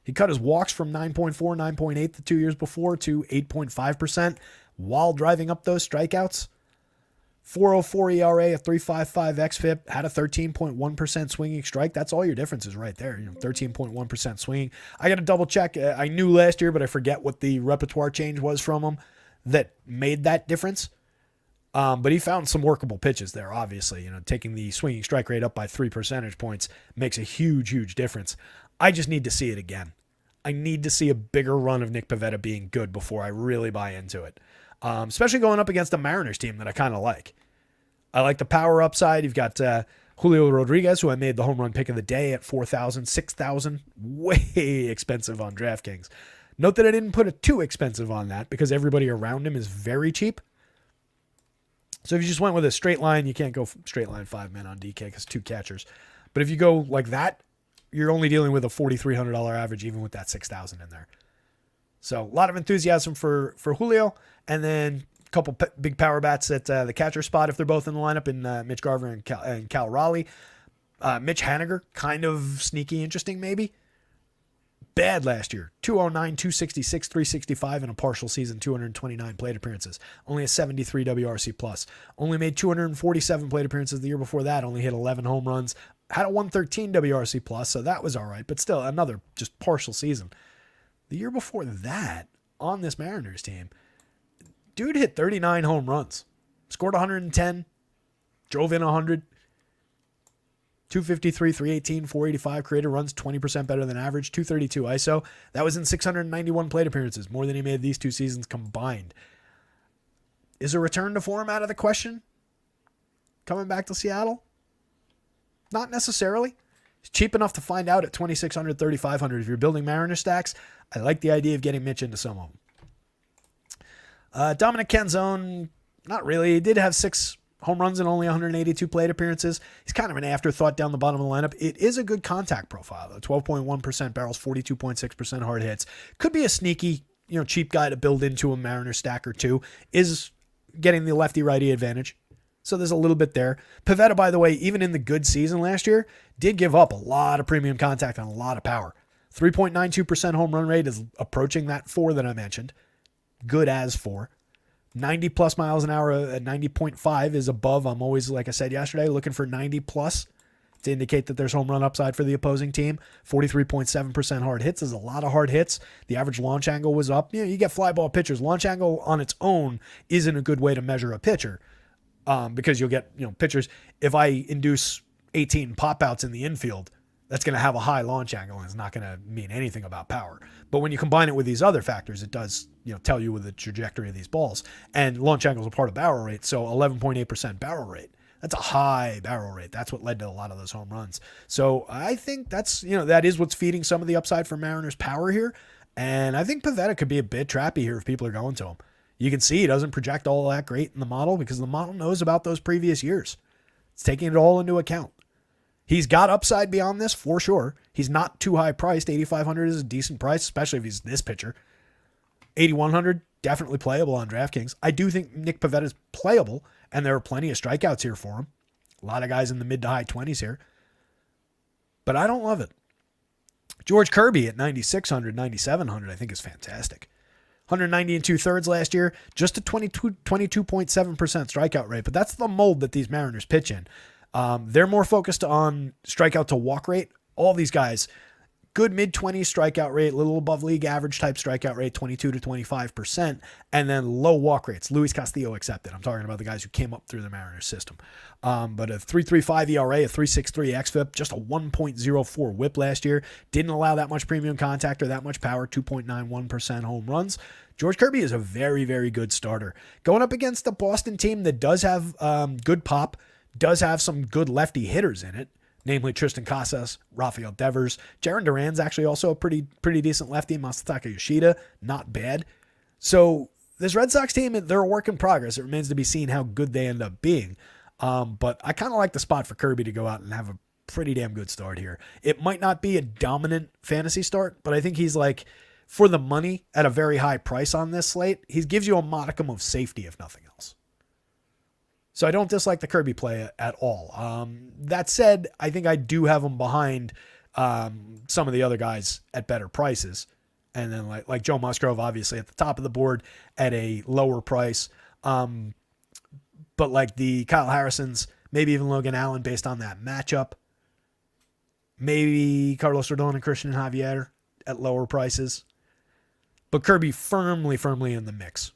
He cut his walks from 9.4, 9.8 the 2 years before to 8.5% while driving up those strikeouts. 4.04 ERA, a 3.55 xFIP, had a 13.1% swinging strike. That's all your differences right there. 13.1% swinging. I got to double check. I knew last year, but I forget what the repertoire change was from him that made that difference. But he found some workable pitches there, obviously. Taking the swinging strike rate up by 3 percentage points makes a huge, huge difference. I just need to see it again. I need to see a bigger run of Nick Pivetta being good before I really buy into it. Especially going up against a Mariners team that I kind of like. I like the power upside. You've got Julio Rodriguez, who I made the home run pick of the day at 4,000, 6,000. Way expensive on DraftKings. Note that I didn't put a too expensive on that because everybody around him is very cheap. So if you just went with a straight line, you can't go straight line 5-man on DK because 2 catchers. But if you go like that, you're only dealing with a $4,300 average, even with that 6,000 in there. So a lot of enthusiasm for Julio, and then a couple big power bats at the catcher spot if they're both in the lineup, in Mitch Garver and Cal Raleigh. Mitch Haniger, kind of sneaky interesting maybe. Bad last year. 209, 266, 365 in a partial season, 229 plate appearances. Only a 73 WRC plus. Only made 247 plate appearances the year before that. Only hit 11 home runs. Had a 113 WRC plus, so that was all right. But still, another just partial season. The year before that, on this Mariners team, dude hit 39 home runs. Scored 110. Drove in 100. 253, 318, 485, created runs 20% better than average, 232 ISO. That was in 691 plate appearances, more than he made these two seasons combined. Is a return to form out of the question? Coming back to Seattle? Not necessarily. It's cheap enough to find out at 2,600, 3,500. If you're building Mariner stacks, I like the idea of getting Mitch into some of them. Dominic Canzone, not really. He did have 6 home runs in only 182 plate appearances. He's kind of an afterthought down the bottom of the lineup. It is a good contact profile, though. 12.1% barrels, 42.6% hard hits. Could be a sneaky, cheap guy to build into a Mariner stack or two. Is getting the lefty-righty advantage. So there's a little bit there. Pivetta, by the way, even in the good season last year, did give up a lot of premium contact and a lot of power. 3.92% home run rate is approaching that 4 that I mentioned. Good as 4. 90 plus miles an hour at 90.5 is above. I'm always, like I said yesterday, looking for 90 plus to indicate that there's home run upside for the opposing team. 43.7% hard hits is a lot of hard hits. The average launch angle was up. You get fly ball pitchers. Launch angle on its own isn't a good way to measure a pitcher, because you'll get pitchers. If I induce 18 pop outs in the infield, that's going to have a high launch angle and it's not going to mean anything about power. But when you combine it with these other factors, it does tell you with the trajectory of these balls. And launch angle is a part of barrel rate, so 11.8% barrel rate. That's a high barrel rate. That's what led to a lot of those home runs. So I think that's that is what's feeding some of the upside for Mariners power here. And I think Pivetta could be a bit trappy here if people are going to him. You can see he doesn't project all that great in the model because the model knows about those previous years. It's taking it all into account. He's got upside beyond this for sure. He's not too high priced. 8,500 is a decent price, especially if he's this pitcher. 8,100, definitely playable on DraftKings. I do think Nick Pivetta is playable, and there are plenty of strikeouts here for him. A lot of guys in the mid to high 20s here. But I don't love it. George Kirby at 9,600, 9,700, I think is fantastic. 190 and 2/3 last year, just a 22.7% strikeout rate. But that's the mold that these Mariners pitch in. They're more focused on strikeout to walk rate. All these guys, good mid-20s strikeout rate, a little above league average type strikeout rate, 22 to 25%, and then low walk rates. Luis Castillo accepted. I'm talking about the guys who came up through the Mariners system. But a 3.35 ERA, a 3.63 xFIP, just a 1.04 whip last year. Didn't allow that much premium contact or that much power, 2.91% home runs. George Kirby is a very, very good starter. Going up against a Boston team that does have good pop, does have some good lefty hitters in it, namely Tristan Casas, Rafael Devers. Jarren Duran's actually also a pretty decent lefty. Masataka Yoshida, not bad. So this Red Sox team, they're a work in progress. It remains to be seen how good they end up being. But I kind of like the spot for Kirby to go out and have a pretty damn good start here. It might not be a dominant fantasy start, but I think he's like, for the money at a very high price on this slate, he gives you a modicum of safety if nothing else. So I don't dislike the Kirby play at all. That said, I think I do have him behind some of the other guys at better prices. And then like Joe Musgrove, obviously at the top of the board at a lower price. But like the Kyle Harrisons, maybe even Logan Allen based on that matchup. Maybe Carlos Rodon and Christian Javier at lower prices. But Kirby firmly in the mix.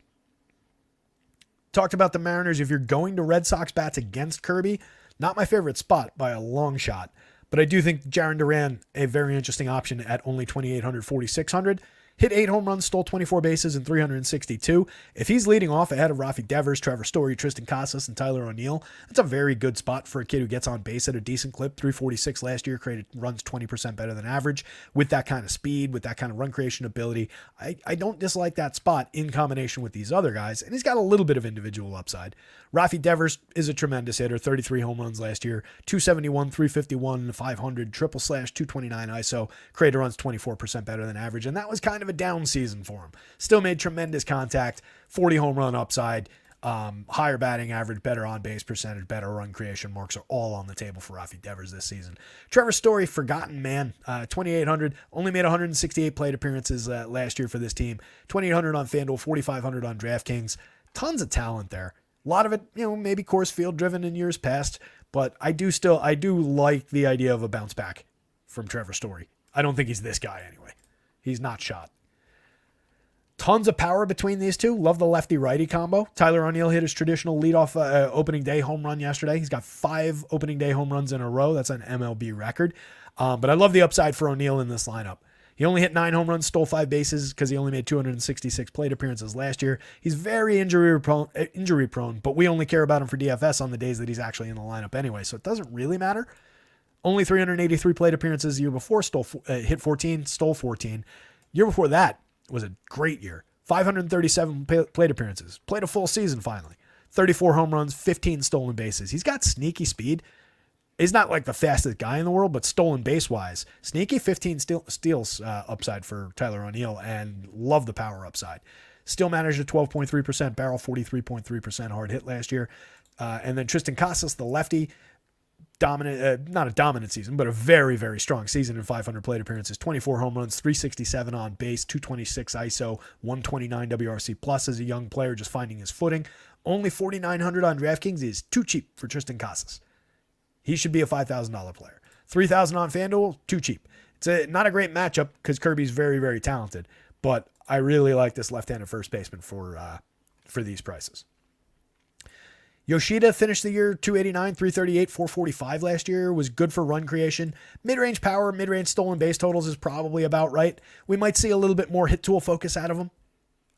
Talked about the Mariners. If you're going to Red Sox bats against Kirby, not my favorite spot by a long shot, but I do think Jarren Duran, a very interesting option at only 2,800, 4,600. Hit 8 home runs, stole 24 bases in 362. If he's leading off ahead of Rafi Devers, Trevor Story, Tristan Casas, and Tyler O'Neill, that's a very good spot for a kid who gets on base at a decent clip. 346 last year, created runs 20% better than average. With that kind of speed, with that kind of run creation ability, I don't dislike that spot in combination with these other guys, and he's got a little bit of individual upside. Rafi Devers is a tremendous hitter, 33 home runs last year, 271, 351, 500, triple slash, 229 ISO, created runs 24% better than average, and that was kind of a down season for him. Still made tremendous contact, 40 home run upside, higher batting average, better on base percentage, better run creation marks are all on the table for Rafi Devers this season. Trevor Story, forgotten man, 2,800, only made 168 plate appearances last year for this team, 2,800 on FanDuel, 4,500 on DraftKings. Tons of talent there. A lot of it, maybe course field driven in years past, but I do like the idea of a bounce back from Trevor Story. I don't think he's this guy anyway. He's not shot. Tons of power between these two. Love the lefty-righty combo. Tyler O'Neill hit his traditional leadoff opening day home run yesterday. He's got 5 opening day home runs in a row. That's an MLB record. But I love the upside for O'Neill in this lineup. He only hit 9 home runs, stole 5 bases because he only made 266 plate appearances last year. He's very injury prone, but we only care about him for DFS on the days that he's actually in the lineup anyway, so it doesn't really matter. Only 383 plate appearances the year before, hit 14, stole 14. Year before that was a great year. 537 plate appearances. Played a full season finally. 34 home runs, 15 stolen bases. He's got sneaky speed. He's not like the fastest guy in the world, but stolen base-wise, sneaky 15 steals upside for Tyler O'Neill, and love the power upside. Still managed a 12.3% barrel, 43.3% hard hit last year. And then Tristan Casas, the lefty, dominant, not a dominant season, but a very, very strong season in 500 plate appearances, 24 home runs, 367 on base, 226 ISO, 129 WRC plus as a young player, just finding his footing. Only 4,900 on DraftKings is too cheap for Tristan Casas. He should be a $5,000 player. $3,000 on FanDuel, too cheap. It's not a great matchup because Kirby's very, very talented, but I really like this left-handed first baseman for these prices. Yoshida finished the year 289, 338, 445 last year, was good for run creation. Mid-range power, mid-range stolen base totals is probably about right. We might see a little bit more hit tool focus out of him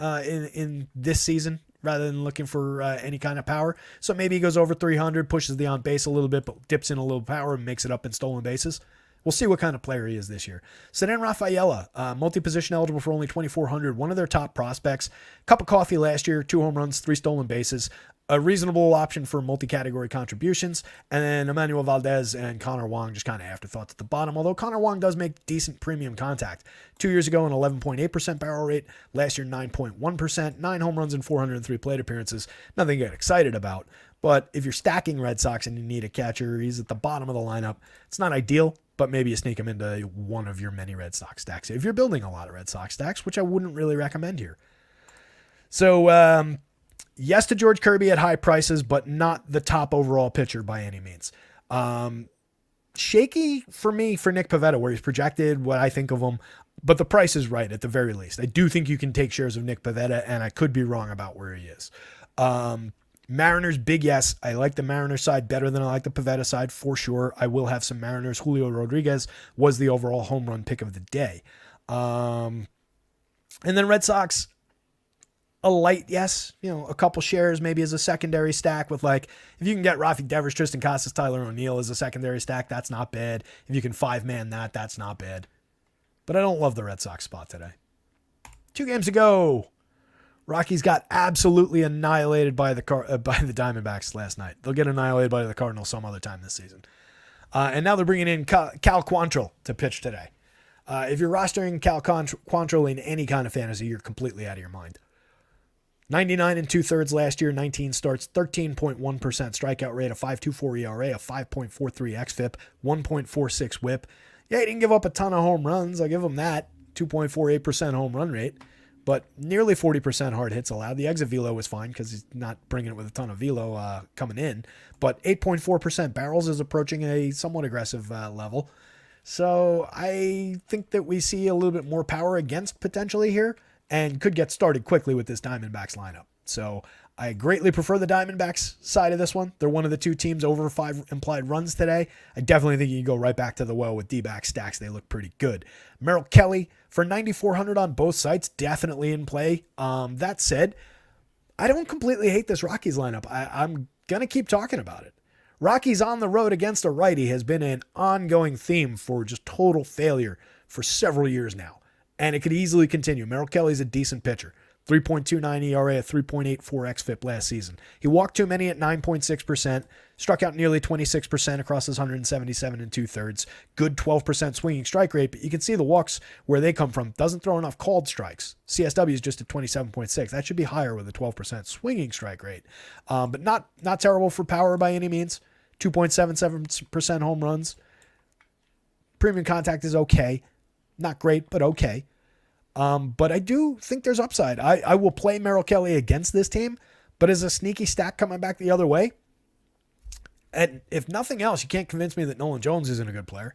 in this season, rather than looking for any kind of power. So maybe he goes over 300, pushes the on base a little bit, but dips in a little power and makes it up in stolen bases. We'll see what kind of player he is this year. Cedric Rafaela, multi-position eligible for only 2,400, one of their top prospects. Cup of coffee last year, 2 home runs, 3 stolen bases. A reasonable option for multi-category contributions. And then Emmanuel Valdez and Connor Wong just kind of afterthoughts at the bottom, although Connor Wong does make decent premium contact. 2 years ago, an 11.8% barrel rate. Last year, 9.1%. 9 home runs and 403 plate appearances. Nothing to get excited about. But if you're stacking Red Sox and you need a catcher, he's at the bottom of the lineup. It's not ideal, but maybe you sneak him into one of your many Red Sox stacks. If you're building a lot of Red Sox stacks, which I wouldn't really recommend here. So, yes to George Kirby at high prices, but not the top overall pitcher by any means. Shaky for me for Nick Pivetta, where he's projected what I think of him, but the price is right at the very least. I do think you can take shares of Nick Pivetta, and I could be wrong about where he is. Mariners, big yes. I like the Mariners side better than I like the Pivetta side for sure. I will have some Mariners. Julio Rodriguez was the overall home run pick of the day. And then Red Sox, a light yes. A couple shares maybe as a secondary stack with if you can get Rafi Devers, Tristan Casas, Tyler O'Neill as a secondary stack, that's not bad. If you can 5-man that's not bad. But I don't love the Red Sox spot today. 2 games ago, Rockies got absolutely annihilated by the Diamondbacks last night. They'll get annihilated by the Cardinals some other time this season. And now they're bringing in Cal Quantrill to pitch today. If you're rostering Cal Quantrill in any kind of fantasy, you're completely out of your mind. 99 and 2/3 last year, 19 starts, 13.1% strikeout rate, a 5.24 ERA, a 5.43 xFIP, 1.46 WHIP. Yeah, he didn't give up a ton of home runs. I'll give him that. 2.48% home run rate. But nearly 40% hard hits allowed. The exit velo was fine because he's not bringing it with a ton of velo coming in. But 8.4% barrels is approaching a somewhat aggressive level. So I think that we see a little bit more power against potentially here and could get started quickly with this Diamondbacks lineup. So I greatly prefer the Diamondbacks side of this one. They're one of the two teams over 5 implied runs today. I definitely think you can go right back to the well with D-back stacks. They look pretty good. Merrill Kelly for 9,400 on both sites, definitely in play. That said, I don't completely hate this Rockies lineup. I'm going to keep talking about it. Rockies on the road against a righty has been an ongoing theme for just total failure for several years now. And it could easily continue. Merrill Kelly's a decent pitcher. 3.29 ERA, a 3.84 xFIP last season. He walked too many at 9.6%, struck out nearly 26% across his 177 and 2/3. Good 12% swinging strike rate, but you can see the walks where they come from. Doesn't throw enough called strikes. CSW is just at 27.6. That should be higher with a 12% swinging strike rate. But not terrible for power by any means. 2.77% home runs. Premium contact is okay. Not great, but okay. But I do think there's upside. I will play Merrill Kelly against this team, but as a sneaky stack coming back the other way, and if nothing else, you can't convince me that Nolan Jones isn't a good player.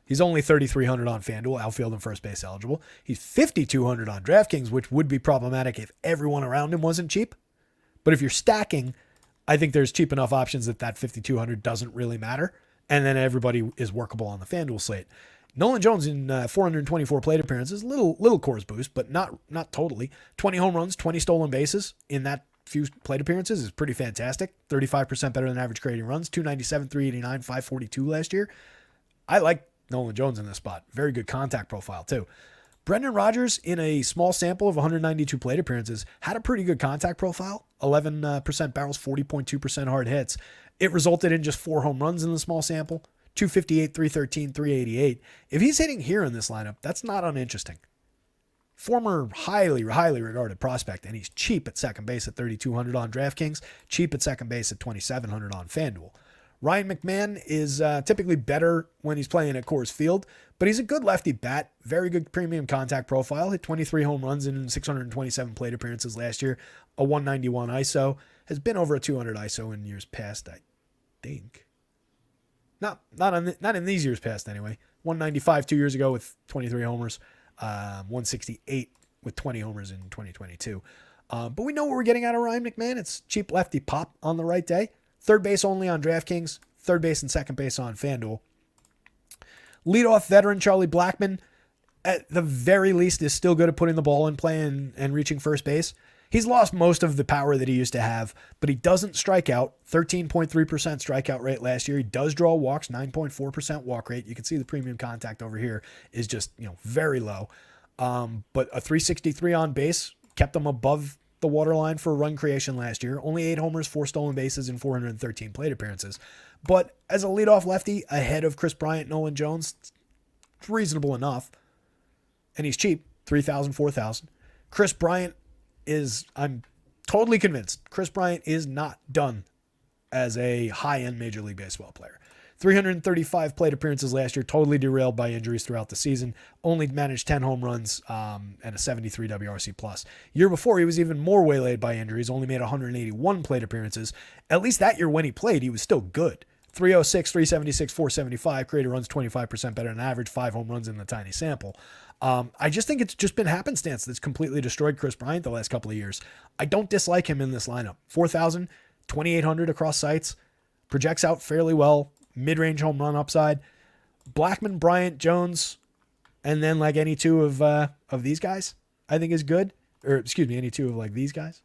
He's only 3,300 on FanDuel, outfield and first base eligible. He's 5,200 on DraftKings, which would be problematic if everyone around him wasn't cheap. But if you're stacking, I think there's cheap enough options that 5,200 doesn't really matter. And then everybody is workable on the FanDuel slate. Nolan Jones in 424 plate appearances, little Coors boost, but not totally. 20 home runs, 20 stolen bases in that few plate appearances is pretty fantastic. 35% better than average creating runs, 297, 389, 542 last year. I like Nolan Jones in this spot. Very good contact profile too. Brendan Rodgers in a small sample of 192 plate appearances had a pretty good contact profile. 11% barrels, 40.2% hard hits. It resulted in just 4 home runs in the small sample. 258, 313, 388. If he's hitting here in this lineup, that's not uninteresting. Former highly regarded prospect, and he's cheap at second base at 3,200 on DraftKings, cheap at second base at 2,700 on FanDuel. Ryan McMahon is typically better when he's playing at Coors Field, but he's a good lefty bat, very good premium contact profile, hit 23 home runs in 627 plate appearances last year, a 191 ISO, has been over a 200 ISO in years past, I think. Not in these years past anyway. 195 2 years ago with 23 homers. 168 with 20 homers in 2022. But we know what we're getting out of Ryan McMahon. It's cheap lefty pop on the right day. Third base only on DraftKings. Third base and second base on FanDuel. Leadoff veteran Charlie Blackmon, at the very least, is still good at putting the ball in play and reaching first base. He's lost most of the power that he used to have, but he doesn't strike out. 13.3% strikeout rate last year. He does draw walks, 9.4% walk rate. You can see the premium contact over here is just, very low. But a 363 on base kept him above the waterline for run creation last year. Only 8 homers, 4 stolen bases in 413 plate appearances. But as a leadoff lefty ahead of Chris Bryant, Nolan Jones, it's reasonable enough. And he's cheap, 3,000, 4,000. Chris Bryant I'm totally convinced Chris Bryant is not done as a high-end Major League Baseball player. 335 plate appearances last year, totally derailed by injuries throughout the season. Only managed 10 home runs and a 73 WRC+. Year before, he was even more waylaid by injuries, only made 181 plate appearances. At least that year when he played, he was still good. 306, 376, 475, created runs 25% better than average, 5 home runs in the tiny sample. I just think it's just been happenstance that's completely destroyed Chris Bryant the last couple of years. I don't dislike him in this lineup. 4,000, 2,800 across sites, projects out fairly well, mid-range home run upside. Blackmon, Bryant, Jones, and then like any two of these guys, I think is good. Or excuse me, any two of like these guys.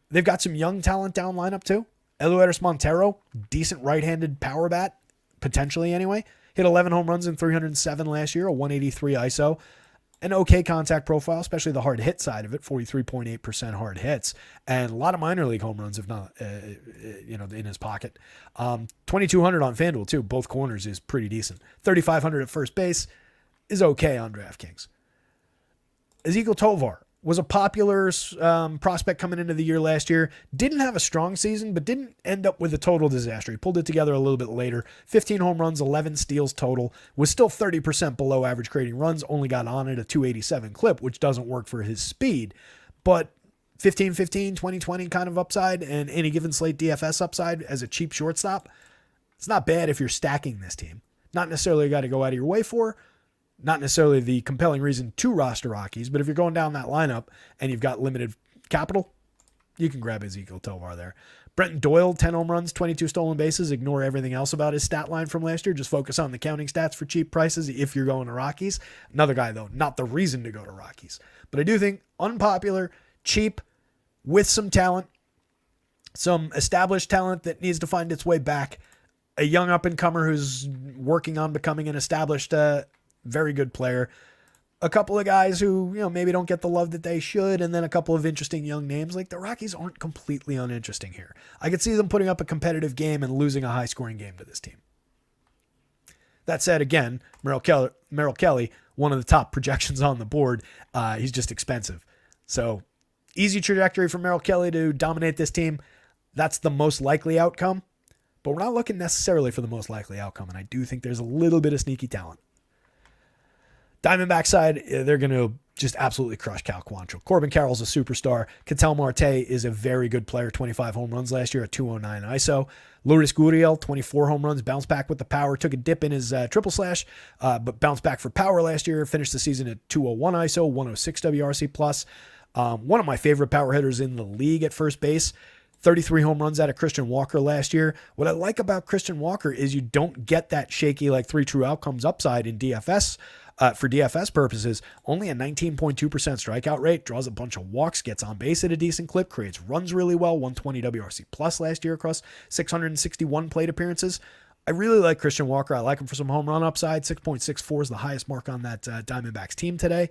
They've got some young talent down lineup too. Eloyers Montero, decent right-handed power bat, potentially anyway. Hit 11 home runs in 307 last year, a 183 ISO. An okay contact profile, especially the hard hit side of it, 43.8% hard hits. And a lot of minor league home runs, if not, in his pocket. 2,200 on FanDuel, too. Both corners is pretty decent. 3,500 at first base is okay on DraftKings. Ezequiel Tovar was a popular prospect coming into the year last year. Didn't have a strong season, but didn't end up with a total disaster. He pulled it together a little bit later. 15 home runs, 11 steals total. Was still 30% below average creating runs. Only got on at a 287 clip, which doesn't work for his speed. But 15-15, 20-20 kind of upside, and any given slate DFS upside as a cheap shortstop. It's not bad if you're stacking this team. Not necessarily got to go out of your way for. Not necessarily the compelling reason to roster Rockies, but if you're going down that lineup and you've got limited capital, you can grab Ezekiel Tovar there. Brenton Doyle, 10 home runs, 22 stolen bases. Ignore everything else about his stat line from last year. Just focus on the counting stats for cheap prices if you're going to Rockies. Another guy, though, not the reason to go to Rockies. But I do think unpopular, cheap, with some talent, some established talent that needs to find its way back. A young up-and-comer who's working on becoming an established, very good player. A couple of guys who, maybe don't get the love that they should, and then a couple of interesting young names. Like, the Rockies aren't completely uninteresting here. I could see them putting up a competitive game and losing a high-scoring game to this team. That said, again, Merrill Kelly, one of the top projections on the board. He's just expensive. So, easy trajectory for Merrill Kelly to dominate this team. That's the most likely outcome. But we're not looking necessarily for the most likely outcome, and I do think there's a little bit of sneaky talent. Diamondback side, they're going to just absolutely crush Cal Quantrill. Corbin Carroll's a superstar. Ketel Marte is a very good player, 25 home runs last year at 209 ISO. Lourdes Gurriel, 24 home runs, bounced back with the power, took a dip in his triple slash, but bounced back for power last year, finished the season at 201 ISO, 106 WRC+. One of my favorite power hitters in the league at first base. 33 home runs out of Christian Walker last year. What I like about Christian Walker is you don't get that shaky, like 3 true outcomes upside in DFS. For DFS purposes, only a 19.2% strikeout rate, draws a bunch of walks, gets on base at a decent clip, creates runs really well, 120 WRC plus last year across 661 plate appearances. I really like Christian Walker. I like him for some home run upside. 6.64 is the highest mark on that Diamondbacks team today.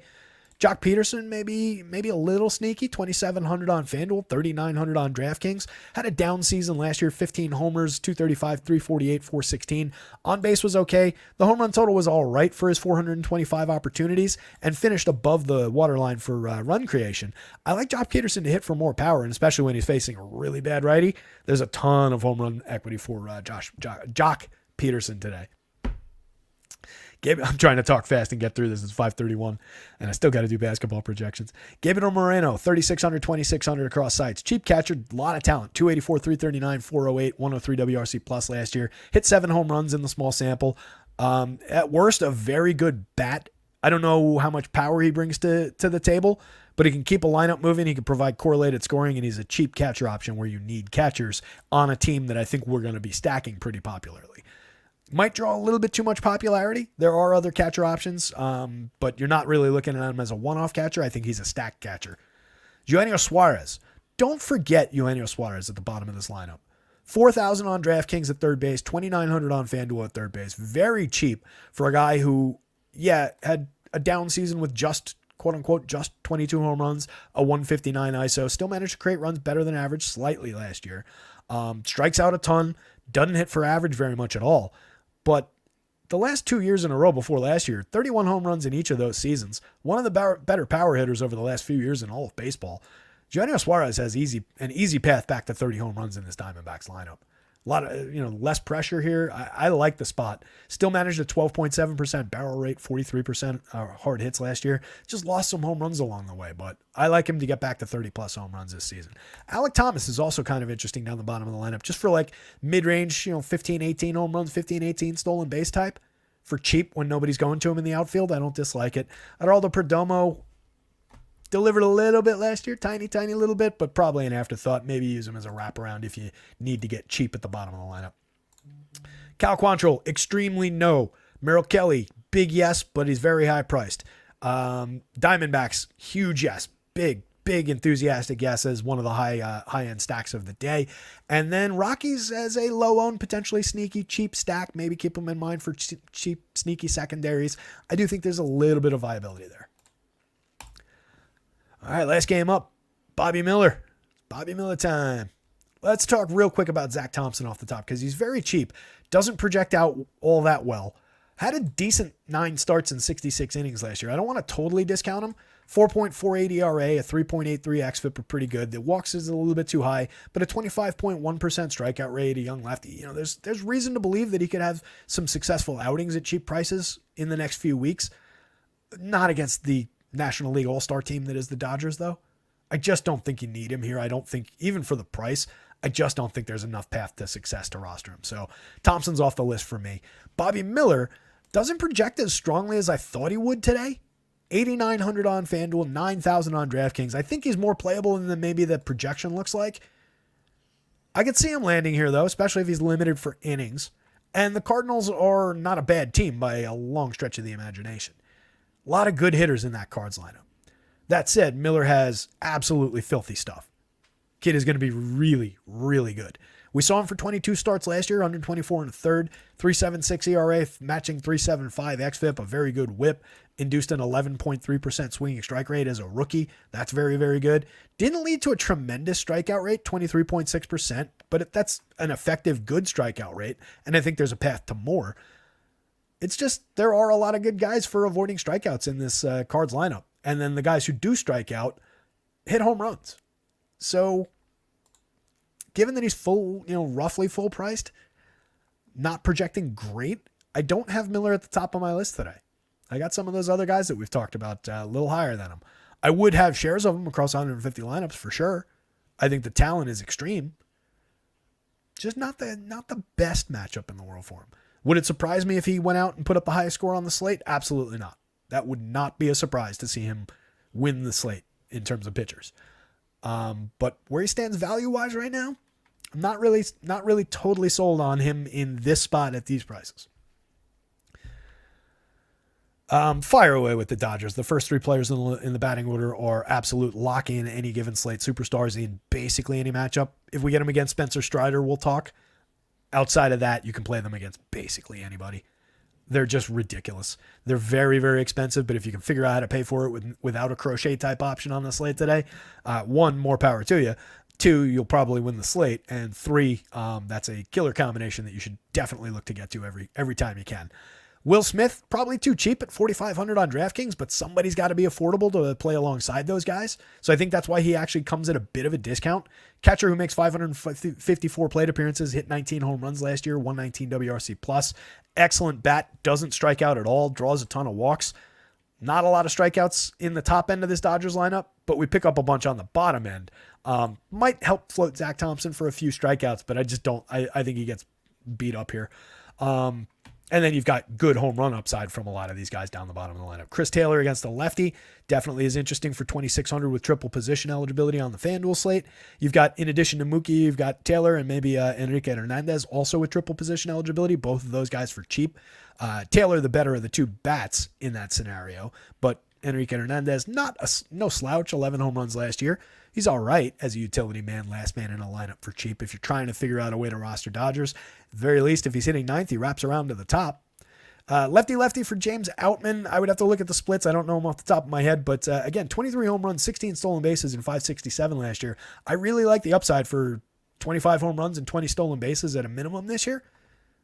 Jock Peterson, maybe a little sneaky, 2,700 on FanDuel, 3,900 on DraftKings. Had a down season last year, 15 homers, 235, 348, 416. On base was okay. The home run total was all right for his 425 opportunities and finished above the waterline for run creation. I like Jock Peterson to hit for more power, and especially when he's facing a really bad righty. There's a ton of home run equity for Jock Peterson today. I'm trying to talk fast and get through this. It's 5:31, and I still got to do basketball projections. Gabriel Moreno, 3,600, 2,600 across sites. Cheap catcher, a lot of talent. 284, 339, 408, 103 WRC plus last year. Hit 7 home runs in the small sample. At worst, a very good bat. I don't know how much power he brings to the table, but he can keep a lineup moving. He can provide correlated scoring, and he's a cheap catcher option where you need catchers on a team that I think we're going to be stacking pretty popularly. Might draw a little bit too much popularity. There are other catcher options, but you're not really looking at him as a one-off catcher. I think he's a stacked catcher. Eugenio Suarez. Don't forget Eugenio Suarez at the bottom of this lineup. 4,000 on DraftKings at third base, 2,900 on FanDuel at third base. Very cheap for a guy who, had a down season with just, quote-unquote, just 22 home runs, a 159 ISO. Still managed to create runs better than average slightly last year. Strikes out a ton. Doesn't hit for average very much at all. But the last 2 years in a row before last year, 31 home runs in each of those seasons. One of the better power hitters over the last few years in all of baseball. Eugenio Suarez has an easy path back to 30 home runs in this Diamondbacks lineup. A lot of, less pressure here. I like the spot. Still managed a 12.7% barrel rate, 43% hard hits last year. Just lost some home runs along the way, but I like him to get back to 30-plus home runs this season. Alec Thomas is also kind of interesting down the bottom of the lineup, just for like mid-range, 15, 18 home runs, 15, 18 stolen base type. For cheap when nobody's going to him in the outfield, I don't dislike it. Geraldo Perdomo delivered a little bit last year, tiny little bit, but probably an afterthought. Maybe use him as a wraparound if you need to get cheap at the bottom of the lineup. Cal Quantrill, extremely no. Merrill Kelly, big yes, but he's very high priced. Diamondbacks, huge yes. Big enthusiastic yes as one of the high-end stacks of the day. And then Rockies as a low-owned, potentially sneaky, cheap stack. Maybe keep them in mind for cheap, sneaky secondaries. I do think there's a little bit of viability there. All right, last game up. Bobby Miller. Bobby Miller time. Let's talk real quick about Zach Thompson off the top because he's very cheap. Doesn't project out all that well. Had a decent 9 starts in 66 innings last year. I don't want to totally discount him. 4.48 ERA, a 3.83 xFIP are pretty good. The walks is a little bit too high, but a 25.1% strikeout rate, a young lefty. There's reason to believe that he could have some successful outings at cheap prices in the next few weeks. Not against the National League All-Star team that is the Dodgers, though. I just don't think you need him here. I don't think, even for the price, I just don't think there's enough path to success to roster him. So Thompson's off the list for me. Bobby Miller doesn't project as strongly as I thought he would today. $8,900 on FanDuel, $9,000 on DraftKings. I think he's more playable than maybe the projection looks like. I could see him landing here, though, especially if he's limited for innings. And the Cardinals are not a bad team by a long stretch of the imagination. A lot of good hitters in that Cards lineup. That said, Miller has absolutely filthy stuff. Kid is going to be really, really good. We saw him for 22 starts last year, 124 and a third, 3.76 ERA, matching 3.75 xFIP, a very good whip, induced an 11.3% swinging strike rate as a rookie. That's very, very good. Didn't lead to a tremendous strikeout rate, 23.6%, but that's an effective, good strikeout rate, and I think there's a path to more. It's just there are a lot of good guys for avoiding strikeouts in this Cards lineup, and then the guys who do strike out hit home runs. So given that he's full, roughly full priced, not projecting great, I don't have Miller at the top of my list today. I got some of those other guys that we've talked about a little higher than him. I would have shares of them across 150 lineups for sure. I think the talent is extreme. Just not the best matchup in the world for him. Would it surprise me if he went out and put up the highest score on the slate? Absolutely not. That would not be a surprise to see him win the slate in terms of pitchers. But where he stands value-wise right now, I'm not really totally sold on him in this spot at these prices. Fire away with the Dodgers. The first three players in the batting order are absolute lock-in any given slate superstars in basically any matchup. If we get them against Spencer Strider, we'll talk. Outside of that, you can play them against basically anybody. They're just ridiculous. They're very, very expensive, but if you can figure out how to pay for it without a crochet type option on the slate today, one, more power to you. Two, you'll probably win the slate. And three, that's a killer combination that you should definitely look to get to every time you can. Will Smith, probably too cheap at $4,500 on DraftKings, but somebody's got to be affordable to play alongside those guys. So I think that's why he actually comes at a bit of a discount. Catcher who makes 554 plate appearances, hit 19 home runs last year, 119 WRC plus. Excellent bat, doesn't strike out at all, draws a ton of walks. Not a lot of strikeouts in the top end of this Dodgers lineup, but we pick up a bunch on the bottom end. Might help float Zach Thompson for a few strikeouts, but I just don't. I think he gets beat up here. And then you've got good home run upside from a lot of these guys down the bottom of the lineup. Chris Taylor against the lefty definitely is interesting for 2,600 with triple position eligibility on the FanDuel slate. You've got, in addition to Mookie, you've got Taylor and maybe Enrique Hernandez also with triple position eligibility. Both of those guys for cheap. Taylor, the better of the two bats in that scenario, but Enrique Hernandez, no slouch, 11 home runs last year. He's all right as a utility man, last man in a lineup for cheap. If you're trying to figure out a way to roster Dodgers, at the very least, if he's hitting ninth, he wraps around to the top. Lefty for James Outman. I would have to look at the splits. I don't know him off the top of my head, but again, 23 home runs, 16 stolen bases in 567 last year. I really like the upside for 25 home runs and 20 stolen bases at a minimum this year.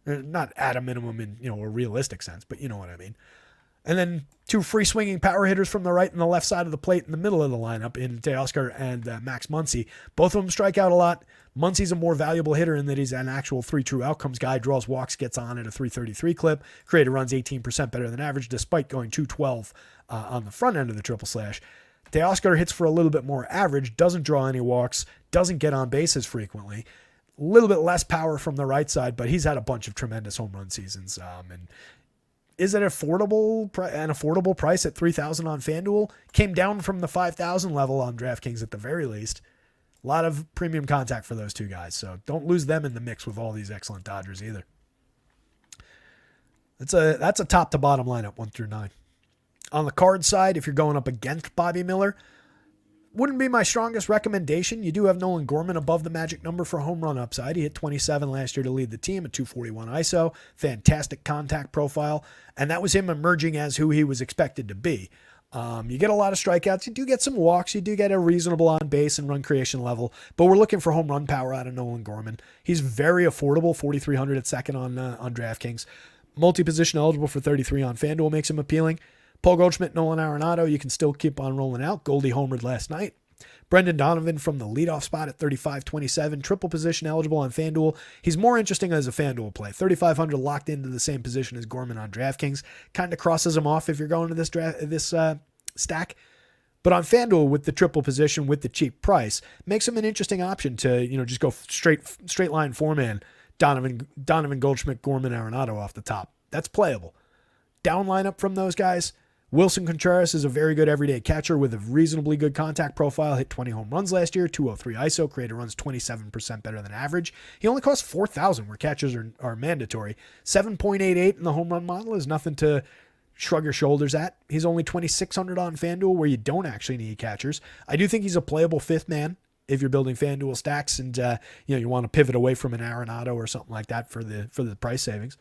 Not at a minimum in a realistic sense, but you know what I mean. And then two free swinging power hitters from the right and the left side of the plate in the middle of the lineup in Teoscar and Max Muncy. Both of them strike out a lot. Muncy's a more valuable hitter in that he's an actual three true outcomes guy, draws walks, gets on at a 333 clip, created runs 18% better than average despite going 212 on the front end of the triple slash. Teoscar hits for a little bit more average, doesn't draw any walks, doesn't get on bases frequently. A little bit less power from the right side, but he's had a bunch of tremendous home run seasons. And is it an affordable price at $3,000 on FanDuel? Came down from the $5,000 level on DraftKings at the very least. A lot of premium contact for those two guys, so don't lose them in the mix with all these excellent Dodgers either. That's a top to bottom lineup, 1 through 9. On the card side, if you're going up against Bobby Miller, wouldn't be my strongest recommendation. You do have Nolan Gorman above the magic number for home run upside. He hit 27 last year to lead the team at 241 ISO. Fantastic contact profile. And that was him emerging as who he was expected to be. You get a lot of strikeouts. You do get some walks. You do get a reasonable on base and run creation level. But we're looking for home run power out of Nolan Gorman. He's very affordable, 4,300 at second on DraftKings. Multi-position eligible for 33 on FanDuel makes him appealing. Paul Goldschmidt, Nolan Arenado, you can still keep on rolling out. Goldie homered last night. Brendan Donovan from the leadoff spot at 35-27, triple position eligible on FanDuel. He's more interesting as a FanDuel play. 3,500 locked into the same position as Gorman on DraftKings. Kind of crosses him off if you're going to this stack. But on FanDuel with the triple position with the cheap price, makes him an interesting option to just go straight line four-man. Donovan, Goldschmidt, Gorman, Arenado off the top. That's playable. Down lineup from those guys, Wilson Contreras is a very good everyday catcher with a reasonably good contact profile. Hit 20 home runs last year, 203 ISO, created runs 27% better than average. He only costs 4,000 where catchers are mandatory. 7.88 in the home run model is nothing to shrug your shoulders at. He's only 2,600 on FanDuel where you don't actually need catchers. I do think he's a playable fifth man if you're building FanDuel stacks and you want to pivot away from an Arenado or something like that for the price savings.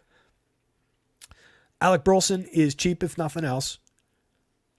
Alec Burleson is cheap if nothing else.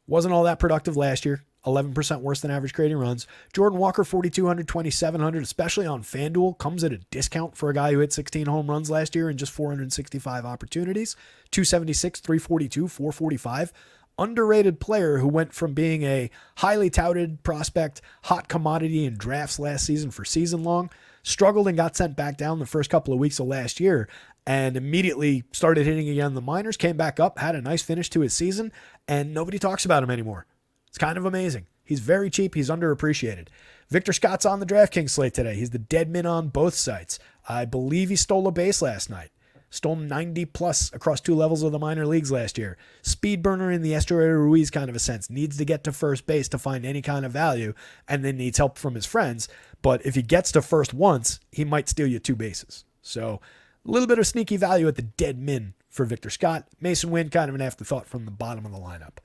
Wasn't all that productive last year. 11% worse than average creating runs. Jordan Walker, 4,200, 2,700, especially on FanDuel, comes at a discount for a guy who hit 16 home runs last year in just 465 opportunities. 276, 342, 445. Underrated player who went from being a highly touted prospect, hot commodity in drafts last season for season long, struggled and got sent back down the first couple of weeks of last year, and immediately started hitting again in the minors, came back up, had a nice finish to his season, and nobody talks about him anymore. It's kind of amazing. He's very cheap. He's underappreciated. Victor Scott's on the DraftKings slate today. He's the dead min on both sites. I believe he stole a base last night. Stole 90 plus across 2 levels of the minor leagues last year. Speed burner in the Estrella Ruiz kind of a sense. Needs to get to first base to find any kind of value and then needs help from his friends. But if he gets to first once, he might steal you 2 bases. So a little bit of sneaky value at the dead min for Victor Scott. Mason Wynn, kind of an afterthought from the bottom of the lineup.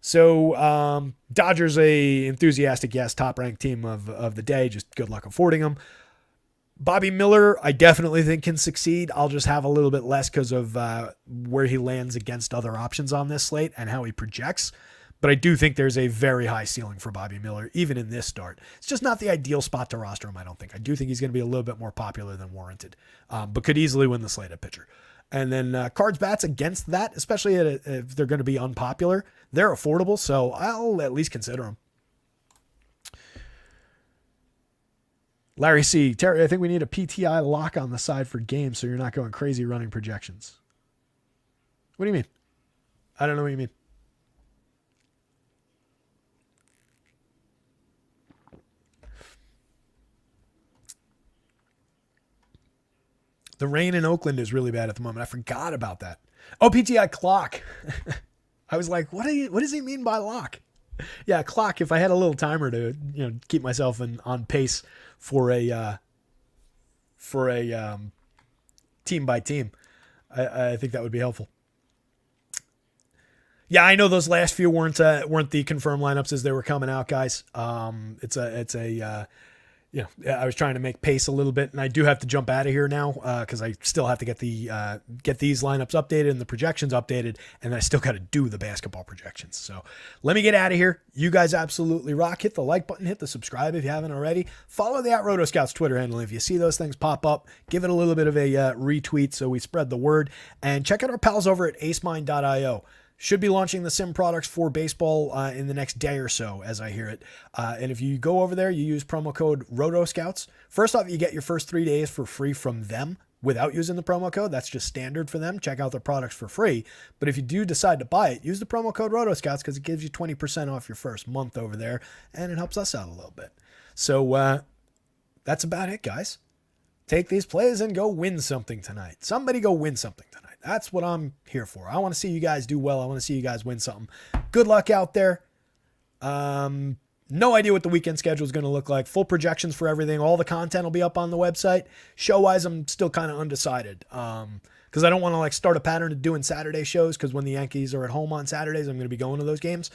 So Dodgers, a enthusiastic, yes, top-ranked team of the day. Just good luck affording them. Bobby Miller, I definitely think can succeed. I'll just have a little bit less because of where he lands against other options on this slate and how he projects. But I do think there's a very high ceiling for Bobby Miller, even in this start. It's just not the ideal spot to roster him, I don't think. I do think he's going to be a little bit more popular than warranted, but could easily win the slate at pitcher. And then cards bats against that, especially if they're going to be unpopular, they're affordable, so I'll at least consider them. Larry C. Terry, I think we need a PTI lock on the side for games so you're not going crazy running projections. What do you mean? I don't know what you mean. The rain in Oakland is really bad at the moment. I forgot about that. Oh, PTI clock. I was like, what does he mean by lock? Yeah, clock. If I had a little timer to keep myself on pace for a team by team, I think that would be helpful. Yeah, I know those last few weren't the confirmed lineups as they were coming out, guys. I was trying to make pace a little bit, and I do have to jump out of here now because I still have to get these lineups updated and the projections updated, and I still got to do the basketball projections. So let me get out of here. You guys absolutely rock. Hit the like button, hit the subscribe if you haven't already. Follow the @rotoscouts Twitter handle. If you see those things pop up, give it a little bit of a retweet so we spread the word. And check out our pals over at acemind.io. Should be launching the sim products for baseball in the next day or so, as I hear it. And if you go over there, you use promo code ROTOSCOUTS. First off, you get your first 3 days for free from them without using the promo code. That's just standard for them. Check out their products for free. But if you do decide to buy it, use the promo code ROTOSCOUTS because it gives you 20% off your first month over there, and it helps us out a little bit. So that's about it, guys. Take these plays and go win something tonight. Somebody go win something tonight. That's what I'm here for. I want to see you guys do well. I want to see you guys win something. Good luck out there. No idea what the weekend schedule is going to look like. Full projections for everything. All the content will be up on the website. Show-wise, I'm still kind of undecided because I don't want to start a pattern of doing Saturday shows because when the Yankees are at home on Saturdays, I'm going to be going to those games.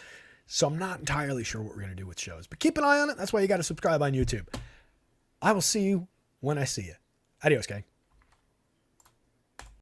So I'm not entirely sure what we're going to do with shows. But keep an eye on it. That's why you got to subscribe on YouTube. I will see you when I see you. Adios, gang.